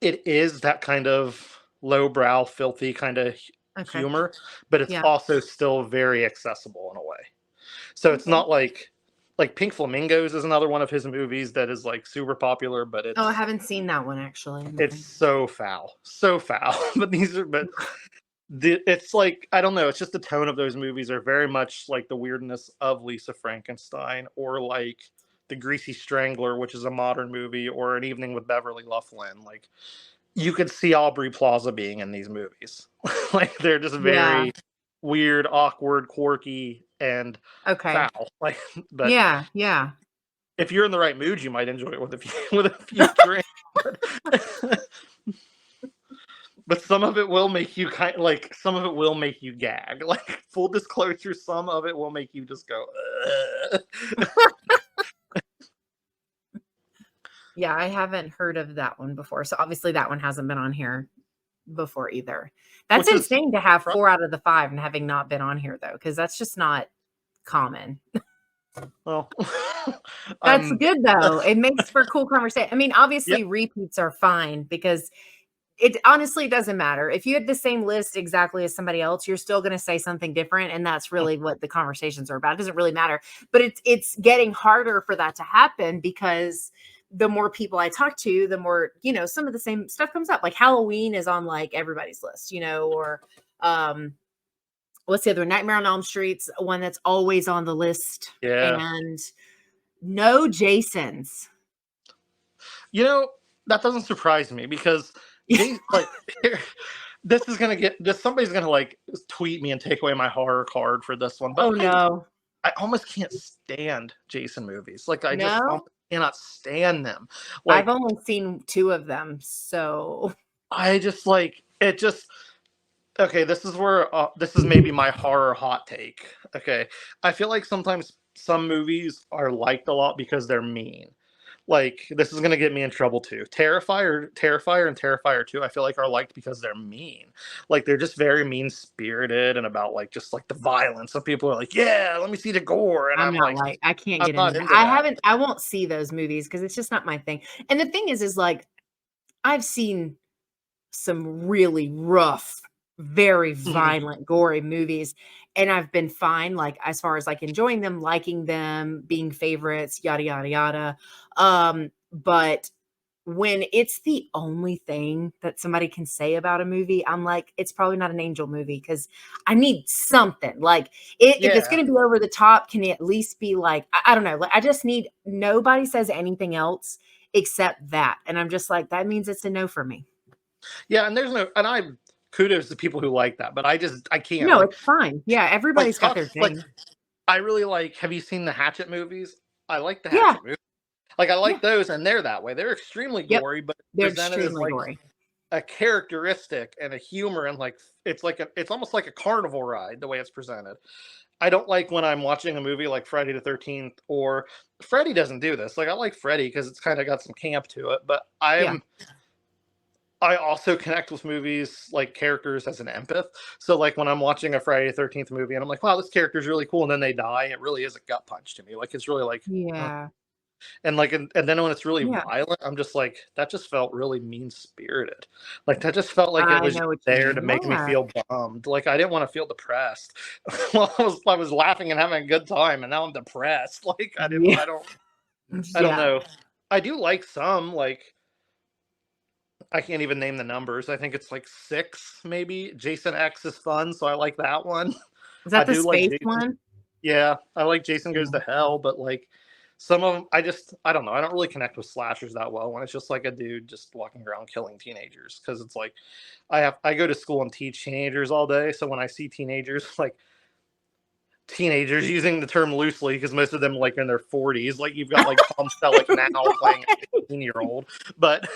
it is that kind of lowbrow, filthy kind of Okay. humor, but it's Yeah. also still very accessible in a way. So it's Okay. not like Pink Flamingos is another one of his movies that is like super popular, but Oh, I haven't seen that one actually. it's so foul, so foul. It's like, I don't know, it's just the tone of those movies are very much like the weirdness of Lisa Frankenstein, or like The Greasy Strangler, which is a modern movie, or An Evening with Beverly Loughlin. Like you could see Aubrey Plaza being in these movies. Like they're just Yeah. very weird, awkward, quirky, and Okay. foul. Like, but Yeah. if you're in the right mood, you might enjoy it with a few drinks. But some of it will make you some of it will make you gag. Like, full disclosure, some of it will make you just go, ugh. Yeah, I haven't heard of that one before. So obviously that one hasn't been on here before either. That's Which is insane to have 4 out of the 5 and having not been on here though, because that's just not common. well, That's good though. that's, It makes for cool conversation. I mean, yep, obviously repeats are fine because it honestly doesn't matter. If you had the same list exactly as somebody else, you're still going to say something different. And that's really what the conversations are about. It doesn't really matter. But it's getting harder for that to happen because the more people I talk to, the more, some of the same stuff comes up. Like Halloween is on like everybody's list, or what's the other? Nightmare on Elm Street's one that's always on the list. yeah. And no Jasons. That doesn't surprise me because like this is gonna somebody's gonna like tweet me and take away my horror card for this one. But Oh no. I almost can't stand Jason movies. Like I just No? almost cannot stand them. I've Like only seen 2 of them, so I just like it just okay, this is where this is maybe my horror hot take. Okay. I feel like sometimes some movies are liked a lot because they're mean. Like, this is gonna get me in trouble too. Terrifier and Terrifier 2, I feel like are liked because they're mean. Like, they're just very mean spirited and about like just like the violence. Some people are like, yeah, let me see the gore. And I'm I'm not like, like I can't I'm get not into that. into that. I won't see those movies because it's just not my thing. And the thing is like I've seen some really rough, very Mhm. violent, gory movies, and I've been fine, like as far as like enjoying them, liking them, being favorites, yada yada yada. But when it's the only thing that somebody can say about a movie, I'm like, it's probably not an Angel movie because I need something. Like, if it's Yeah. going to be over the top, can it at least be like, I don't know. Like, I just need nobody says anything else except that, and I'm just like, that means it's a no for me. Yeah, and there's no and I kudos to people who like that, but I can't. No, it's fine. Yeah, Like everybody's got stuff their like thing. I really like, have you seen the Hatchet movies? I like the Yeah, Hatchet movies. Like I yeah, like those and they're that way. They're extremely yep. gory, but They're presented as extremely like gory. a characteristic and a humor and like it's almost like a carnival ride the way it's presented. I don't like when I'm watching a movie like Friday the 13th or Freddy doesn't do this. Like I like Freddy because it's kind of got some camp to it, but Yeah, I also connect with movies like characters as an empath. So like when I'm watching a Friday the 13th movie and I'm like, wow, this character's really cool, and then they die, it really is a gut punch to me. Like it's really like yeah, and like and then when it's really yeah. violent, I'm just like, that just felt really mean spirited. Like that just felt like it I was know what you there to mean. make me Yeah, feel bummed. Like I didn't want to feel depressed. Well, I was laughing and having a good time, and now I'm depressed. Like yeah, I don't yeah. know. I do like some like I can't even name the numbers. I think it's like 6 maybe. Jason X is fun, so I like that one. Is I that the do like space Jason. one? Yeah, I like Jason Goes Yeah. to Hell, but like some of them, I don't know. I don't really connect with slashers that well when it's just like a dude just walking around killing teenagers because it's like I go to school and teach teenagers all day, so when I see teenagers like teenagers using the term loosely because most of them like in their 40s, like you've got like Tom Selleck now playing a 15-year-old, but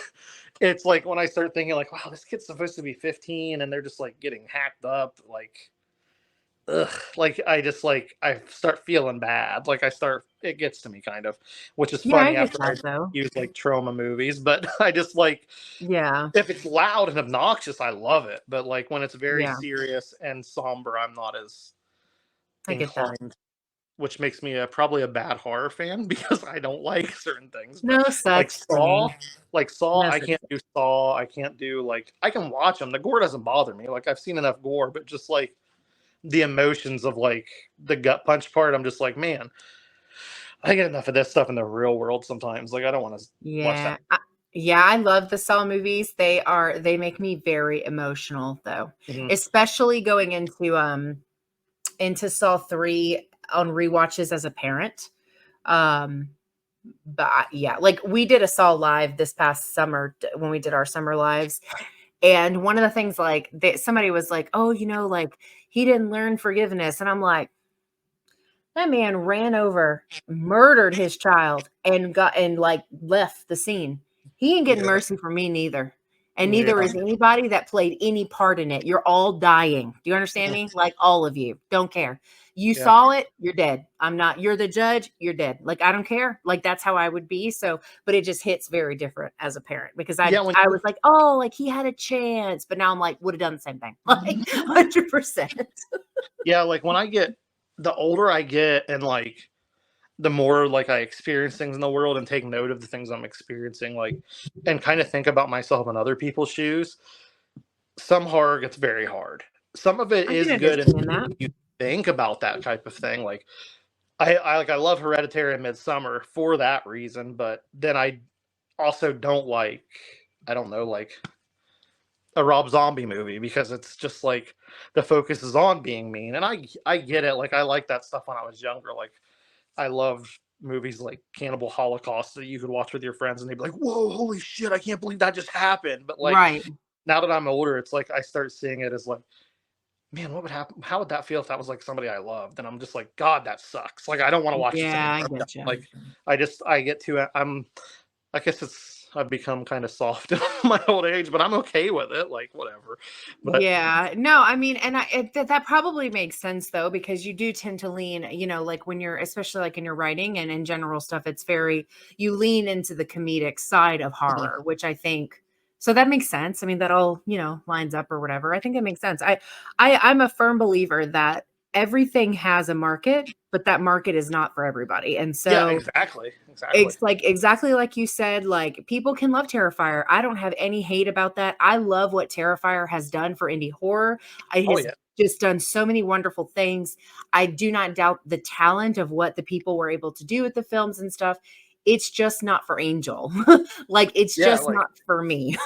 it's like when I start thinking like, wow, this kid's supposed to be 15 and they're just like getting hacked up, like ugh, like I start feeling bad. Like it gets to me kind of, which is Yeah, I funny get after I that though. use like trauma movies, but I just like Yeah, if it's loud and obnoxious, I love it. But like when it's very yeah, serious and somber, I'm not as I get that. inclined, which makes me probably a bad horror fan because I don't like certain things. But No like such thing. Saw, No I such can't thing. do Saw. I can't do like I can watch them. The gore doesn't bother me. Like I've seen enough gore, but just like the emotions of like the gut punch part, I'm just like, man, I get enough of this stuff in the real world sometimes. Like I don't want to watch that. Yeah. Yeah, I love the Saw movies. They make me very emotional though. Mhm. Especially going into Saw 3 on rewatches as a parent. Um but yeah, like we did a Saw live this past summer when we did our summer lives. And one of the things like somebody was like, "Oh, like he didn't learn forgiveness." And I'm like, That man ran over, murdered his child, and like left the scene. He ain't getting Yeah. mercy from me neither. And neither Yeah. is anybody that played any part in it. You're all dying. Do you understand me? Like all of you. Don't care. You Yeah. saw it, you're dead. I'm not, you're the judge, you're dead. Like I don't care. Like that's how I would be. So, but it just hits very different as a parent because I was like, oh, like he had a chance. But now I'm like, would have done the same thing. Like 100%. Yeah, like when I get the older I get and like the more like I experience things in the world and take note of the things I'm experiencing, like and kind of think about myself in other people's shoes, some horror gets very hard. Some of it I is can good understand and that. you think about that type of thing. Like I love Hereditary and Midsummer for that reason, but then I also don't like, I don't know, like a Rob Zombie movie because it's just like the focus is on being mean. And I get it. Like I like that stuff when I was younger. Like I loved movies like Cannibal Holocaust that you could watch with your friends and they'd be like, whoa, holy shit, I can't believe that just happened. But like Right. now that I'm older, it's like I start seeing it as like, man, what would happen? How would that feel if that was like somebody I loved? And I'm just like, God, that sucks. Like I don't want to watch this Yeah, I anymore. get you. Like I get to I guess I've become kind of soft in my old age, but I'm okay with it. Like whatever. But Yeah, no, I mean, and that probably makes sense though, because you do tend to lean, like when you're, especially like in your writing and in general stuff, it's very, you lean into the comedic side of horror, which I think, so that makes sense. I mean, that all, lines up or whatever. I think it makes sense. I'm a firm believer that everything has a market, but that market is not for everybody. And yeah, so exactly. it's like exactly like you said, like people can love Terrifier. I don't have any hate about that. I love what Terrifier has done for indie horror. It Oh has yeah. just done so many wonderful things. I do not doubt the talent of what the people were able to do with the films and stuff. It's just not for Angel. Like it's Yeah, just like not for me.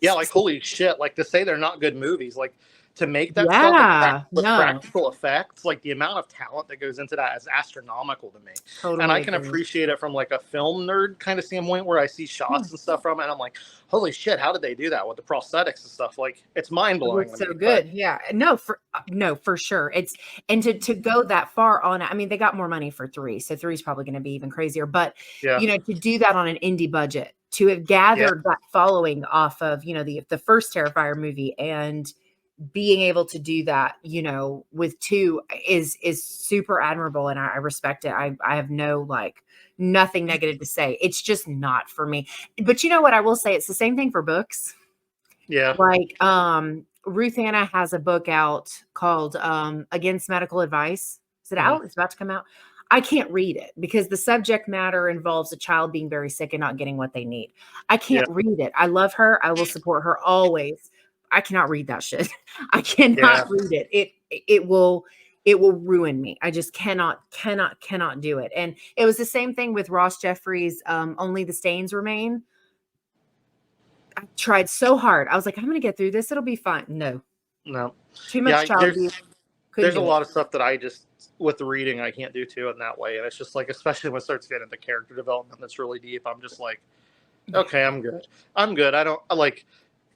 yeah, like holy shit, like to say they're not good movies, like to make that stuff Yeah, with no, practical effects, like the amount of talent that goes into that is astronomical to me. And I totally can agree. appreciate it from like a film nerd kind of standpoint where I see Yeah. shots and stuff from it and I'm like, holy shit, how did they do that with the prosthetics and stuff? Like it's mind It blowing looks to so me. But good. Yeah. No, for sure. It's and to go that far on it. I mean, they got more money for 3. So 3 is probably going to be even crazier. But yeah, to do that on an indie budget, to have yeah, gathered that following off of, the first Terrifier movie and being able to do that, with 2 is super admirable and I respect it. I have no nothing negative to say. It's just not for me. But you know what I will say? It's the same thing for books. yeah, Like, Ruth Anna has a book out called Against Medical Advice. Is it mhm, out? It's about to come out. I can't read it because the subject matter involves a child being very sick and not getting what they need. I yeah, can't read it. I love her. I will support her always. I cannot read that shit. I cannot yeah. read it. It will ruin me. I just cannot do it. And it was the same thing with Ross Jeffries' Only the Stains Remain. I tried so hard. I was like, I'm gonna get through this. It'll be fine. No, No. too Yeah, much child abuse. Couldn't there's a do it. lot of stuff that I just with the reading I can't do too in that way. And it's just like especially when it starts getting into character development that's really deep, I'm just like, Yeah. okay, I'm good. I'm good. I don't I like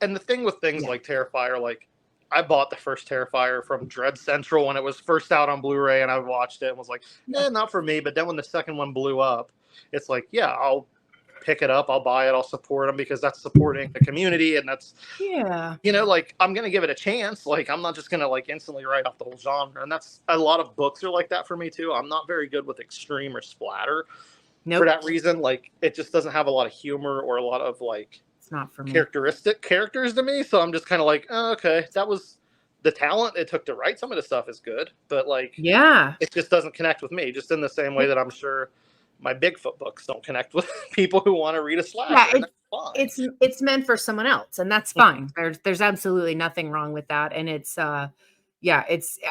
and the thing with things Yeah. like Terrifier, like I bought the first Terrifier from Dread Central when it was first out on Blu-ray and I watched it and was like, not for me. But then when the second one blew up, it's like, yeah, I'll pick it up, I'll buy it, I'll support them because that's supporting the community and that's Yeah. like I'm gonna give it a chance. Like I'm not just gonna like instantly write off the whole genre. And that's a lot of books are like that for me too. I'm not very good with extreme or splatter for Nope. that reason. Like it just doesn't have a lot of humor or a lot of like It's not for me. characteristic characters to me. So I'm just kind of like, oh, okay, that was the talent it took to write some of the stuff is good, but like Yeah. it just doesn't connect with me. Just in the same way that I'm sure my Bigfoot books don't connect with people who want to read a Yeah. slasher. And that's fine. It's meant for someone else, and that's fine. There's absolutely nothing wrong with that. And it's yeah,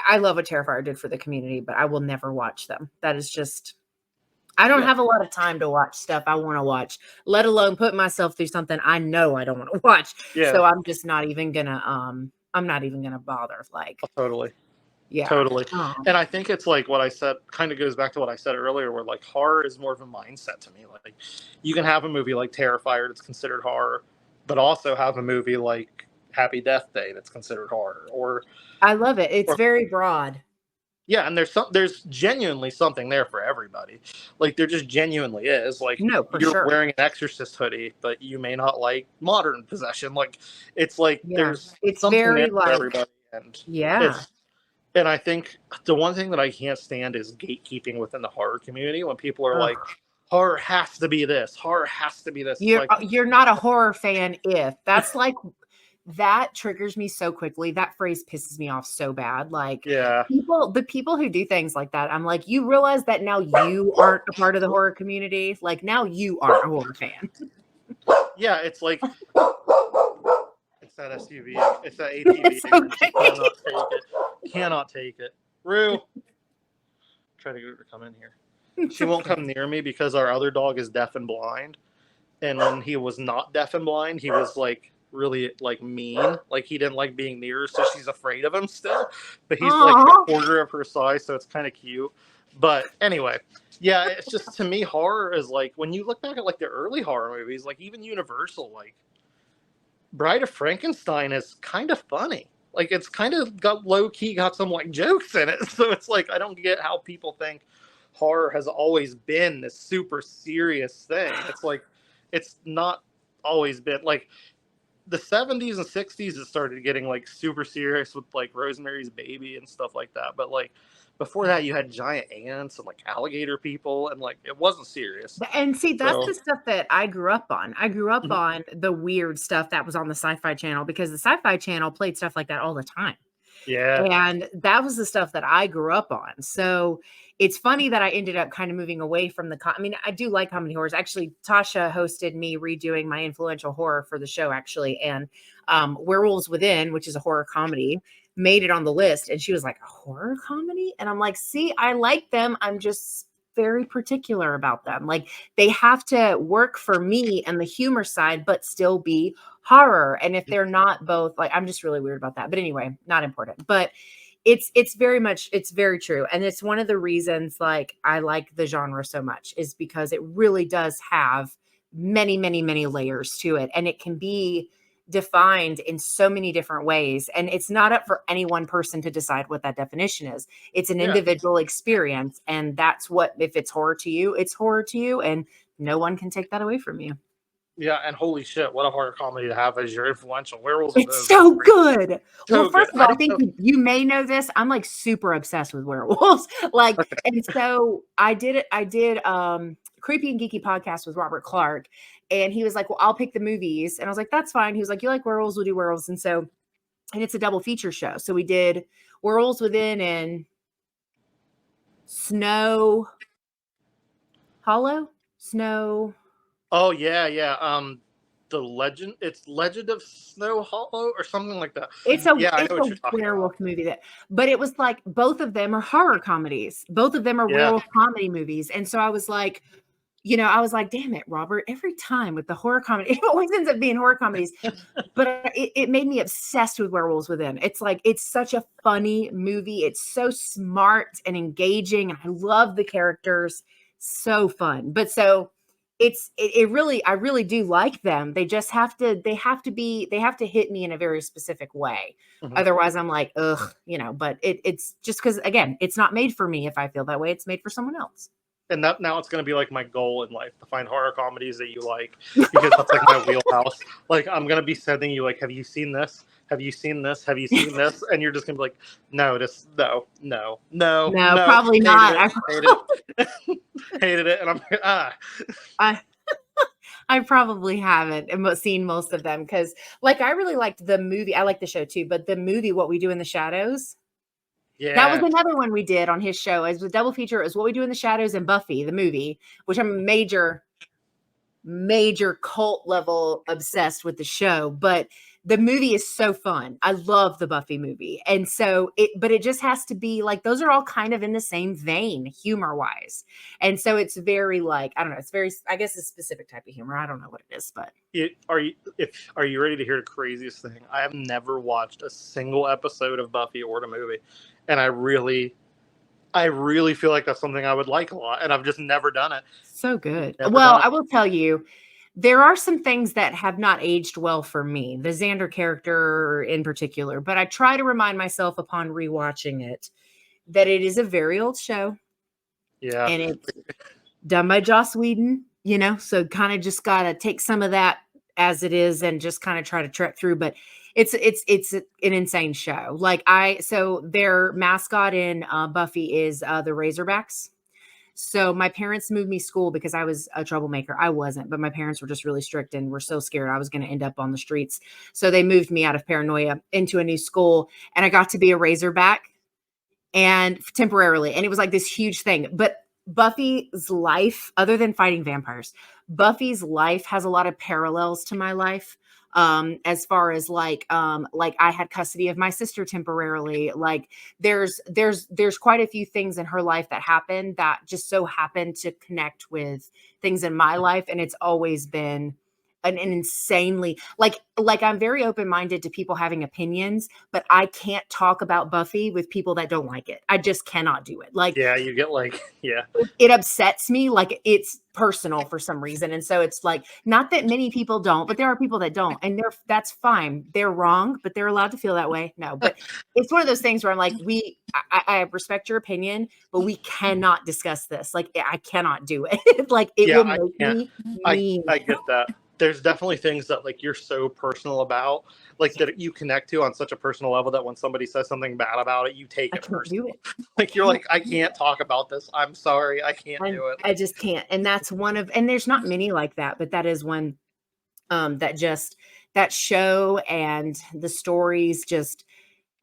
I love what Terrifier did for the community, but I will never watch them. That is just I don't Yeah. have a lot of time to watch stuff I want to watch, let alone put myself through something I know I don't want to watch. Yeah. So I'm just not even gonna I'm not even gonna bother. Like, Totally. yeah. Totally. And I think it's like what I said kind of goes back to what I said earlier, where like horror is more of a mindset to me. Like you can have a movie like Terrifier that's considered horror, but also have a movie like Happy Death Day that's considered horror. I love it. It's Or very broad. Yeah, and there's genuinely something there for everybody. Like there just genuinely is. Like No, for you're sure. wearing an Exorcist hoodie, but you may not like modern possession. Like it's like Yeah. there's It's something there very for like, everybody, and yeah. it's and I think the one thing that I can't stand is gatekeeping within the horror community when people are like, Ugh. horror has to be this, horror has to be this. It's You're like, you're not a horror fan if that's like that triggers me so quickly. That phrase pisses me off so bad. Like yeah, the people who do things like that, I'm like, you realize that now you aren't a part of the horror community. Like now you aren't a horror fan. yeah, it's like it's that SUV, it's that ATV. It's okay. Cannot take it. Cannot take it. Rue, try to get her to come in here. She won't come near me because our other dog is deaf and blind. And when he was not deaf and blind, he was like really like mean. Like he didn't like being near her, so she's afraid of him still. But he's like a quarter of her size, so it's kind of cute. But anyway, yeah, it's just to me horror is like when you look back at like the early horror movies, like even Universal, like Bride of Frankenstein is kind of funny. Like it's kind of got low key, got some like jokes in it. So it's like I don't get how people think horror has always been this super serious thing. It's like it's not always been like the 70s and 60s it started getting like super serious with like Rosemary's Baby and stuff like that. But like before that you had giant ants and like alligator people and like it wasn't serious. And see, that's So the stuff that I grew up on. I grew up on the weird stuff that was on the Sci-Fi Channel because the Sci-Fi Channel played stuff like that all the time. yeah. And that was the stuff that I grew up on. So it's funny that I ended up kind of moving away from I mean, I do like comedy horrors. Actually, Tasha hosted me redoing my influential horror for the show, actually. And Werewolves Within, which is a horror comedy, made it on the list. And she was like, a horror comedy? And I'm like, see, I like them. I'm just very particular about them. Like they have to work for me and the humor side, but still be horror. And if they're not both, like I'm just really weird about that. But anyway, not important. But it's very much, it's very true. And it's one of the reasons like I like the genre so much is because it really does have many, many, many layers to it. And it can be defined in so many different ways. And it's not up for any one person to decide what that definition is. It's an Yeah. individual experience. And that's what, if it's horror to you, it's horror to you. And no one can take that away from you. Yeah, and holy shit, what a horror comedy to have as your influential Werewolves. It's so good. So Well, first good. of all, I think you may know this. I'm like super obsessed with werewolves. Like, Okay. and so I did Creepy and Geeky podcast with Robert Clark. And he was like, well, I'll pick the movies. And I was like, that's fine. He was like, you like werewolves, we'll do werewolves. And so, and it's a double feature show. So we did Werewolves Within and Snow Hollow. Snow. Oh yeah, yeah. It's Legend of Snow Hollow or something like that. It's Yeah, I know what you're a talking werewolf about. movie but it was like both of them are horror comedies. Both of them are Yeah. werewolf comedy movies. And so I was like, I was like, damn it, Robert, every time with the horror comedy, it always ends up being horror comedies. But it made me obsessed with Werewolves Within. It's like, it's such a funny movie. It's so smart and engaging. And I love the characters. So fun. But so it really, I really do like them. They just have to, they have to hit me in a very specific way. Mhm. Otherwise I'm like, ugh, but it's just because again, it's not made for me. If I feel that way, it's made for someone else. And that now it's going to be like my goal in life to find horror comedies that you like because that's like my wheelhouse. Like I'm going to be sending you like, have you seen this? Have you seen this? Have you seen this? And you're just going to be like, no, no, Probably hated not. It. Hated it. And I'm like, I probably haven't seen most of them because, like, I really liked the movie. I like the show too, but the movie, What We Do in the Shadows, yeah. that was another one we did on his show. As a double feature, is What We Do in the Shadows and Buffy, the movie, which I'm major cult level obsessed with the show. But the movie is so fun. I love the Buffy movie. And so but it just has to be like, those are all kind of in the same vein, humor wise. And so it's very like, I don't know, it's very, I guess a specific type of humor. I don't know what it is, but Are you ready to hear the craziest thing? I have never watched a single episode of Buffy or the movie. And I really feel like that's something I would like a lot. And I've just never done it. so good. Never Well, done it. I will tell you, there are some things that have not aged well for me, the Xander character in particular, but I try to remind myself upon rewatching it that it is a very old show, Yeah. and it's done by Joss Whedon, so kind of just got to take some of that as it is and just kind of try to trek through. But it's an insane show. So their mascot in Buffy is the Razorbacks. So my parents moved me school because I was a troublemaker. I wasn't, but my parents were just really strict and were so scared I was going to end up on the streets. So they moved me out of paranoia into a new school, and I got to be a Razorback and temporarily. And it was like this huge thing. But Buffy's life, other than fighting vampires, Buffy's life has a lot of parallels to my life. As far as like I had custody of my sister temporarily. Like there's quite a few things in her life that happened that just so happened to connect with things in my life. And it's always been an insanely like I'm very open-minded to people having opinions, but I can't talk about Buffy with people that don't like it. I just cannot do it. Like, Yeah, you get it upsets me. Like, it's personal for some reason. And so it's like, not that many people don't, but there are people that don't, and that's fine. They're wrong, but they're allowed to feel that way. No, but it's one of those things where I'm like, I respect your opinion, but we cannot discuss this. Like, I cannot do it. Like, it will make me mean. I get that. There's definitely things that like you're so personal about, like that you connect to on such a personal level that when somebody says something bad about it, you take it personally. Like you're like, I can't talk about this. I'm sorry, I can't do it. I just can't. And that's and there's not many like that, but that is one that show and the stories just,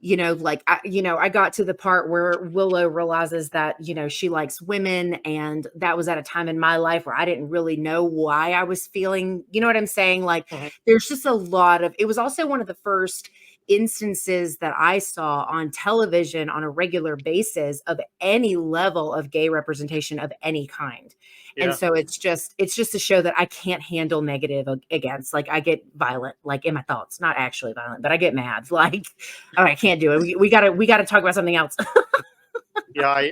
I got to the part where Willow realizes that, she likes women. And that was at a time in my life where I didn't really know why I was feeling, you know what I'm saying? Like, there's just a lot of, it was also one of the first instances that I saw on television on a regular basis of any level of gay representation of any kind. Yeah. And so it's just a show that I can't handle negative against. Like, I get violent, like in my thoughts, not actually violent, but I get mad. Like, oh, I can't do it. We gotta talk about something else. Yeah.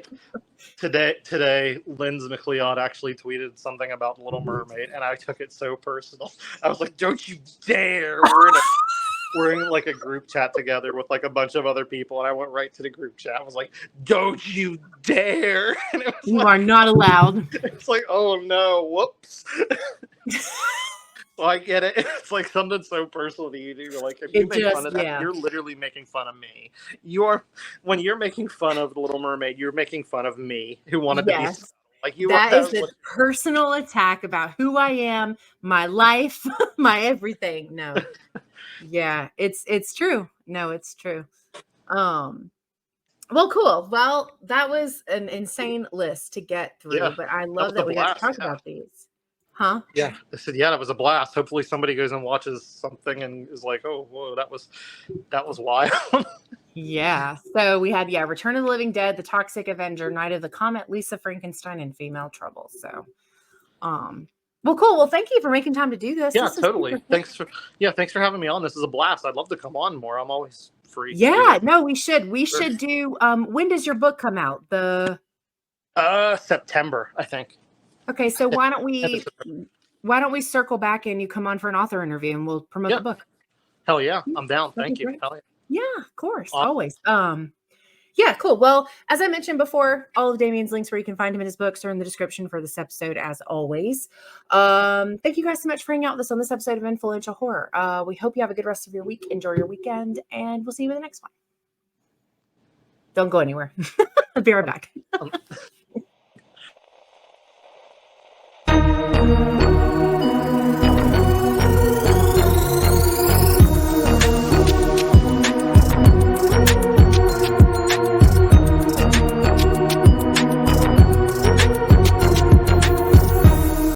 Today, Linz McLeod actually tweeted something about Little Mermaid, and I took it so personal. I was like, "Don't you dare!" We're in like a group chat together with like a bunch of other people, and I went right to the group chat. I was like, "Don't you dare!" And it was you are not allowed. It's like, oh no, whoops. Well, I get it. It's like something so personal to you. You're like, if you make fun of that, you're literally making fun of me. When you're making fun of the Little Mermaid, you're making fun of me, who wanted to be like you. That is a personal attack about who I am, my life, my everything. No. Yeah, it's true. No, it's true. Well, cool. Well, that was an insane list to get through, but I love that we got to talk about these. Huh? Yeah. I said, that was a blast. Hopefully somebody goes and watches something and is like, oh, whoa, that was wild. Yeah. So we had, Return of the Living Dead, The Toxic Avenger, Night of the Comet, Lisa Frankenstein, and Female Trouble. So, well, cool. Well, thank you for making time to do this. Yeah, totally. Thanks for having me on. This is a blast. I'd love to come on more. I'm always free. Yeah, no, we should. We should do, when does your book come out? September, I think. Okay, so why don't we circle back and you come on for an author interview and we'll promote the book. Hell yeah, I'm down. Thank you. Hell yeah. Yeah, of course, always. Yeah, cool. Well, as I mentioned before, all of Damien's links where you can find him in his books are in the description for this episode, as always. Thank you guys so much for hanging out with us on this episode of Influential Horror. We hope you have a good rest of your week. Enjoy your weekend, and we'll see you in the next one. Don't go anywhere. I'll be right back.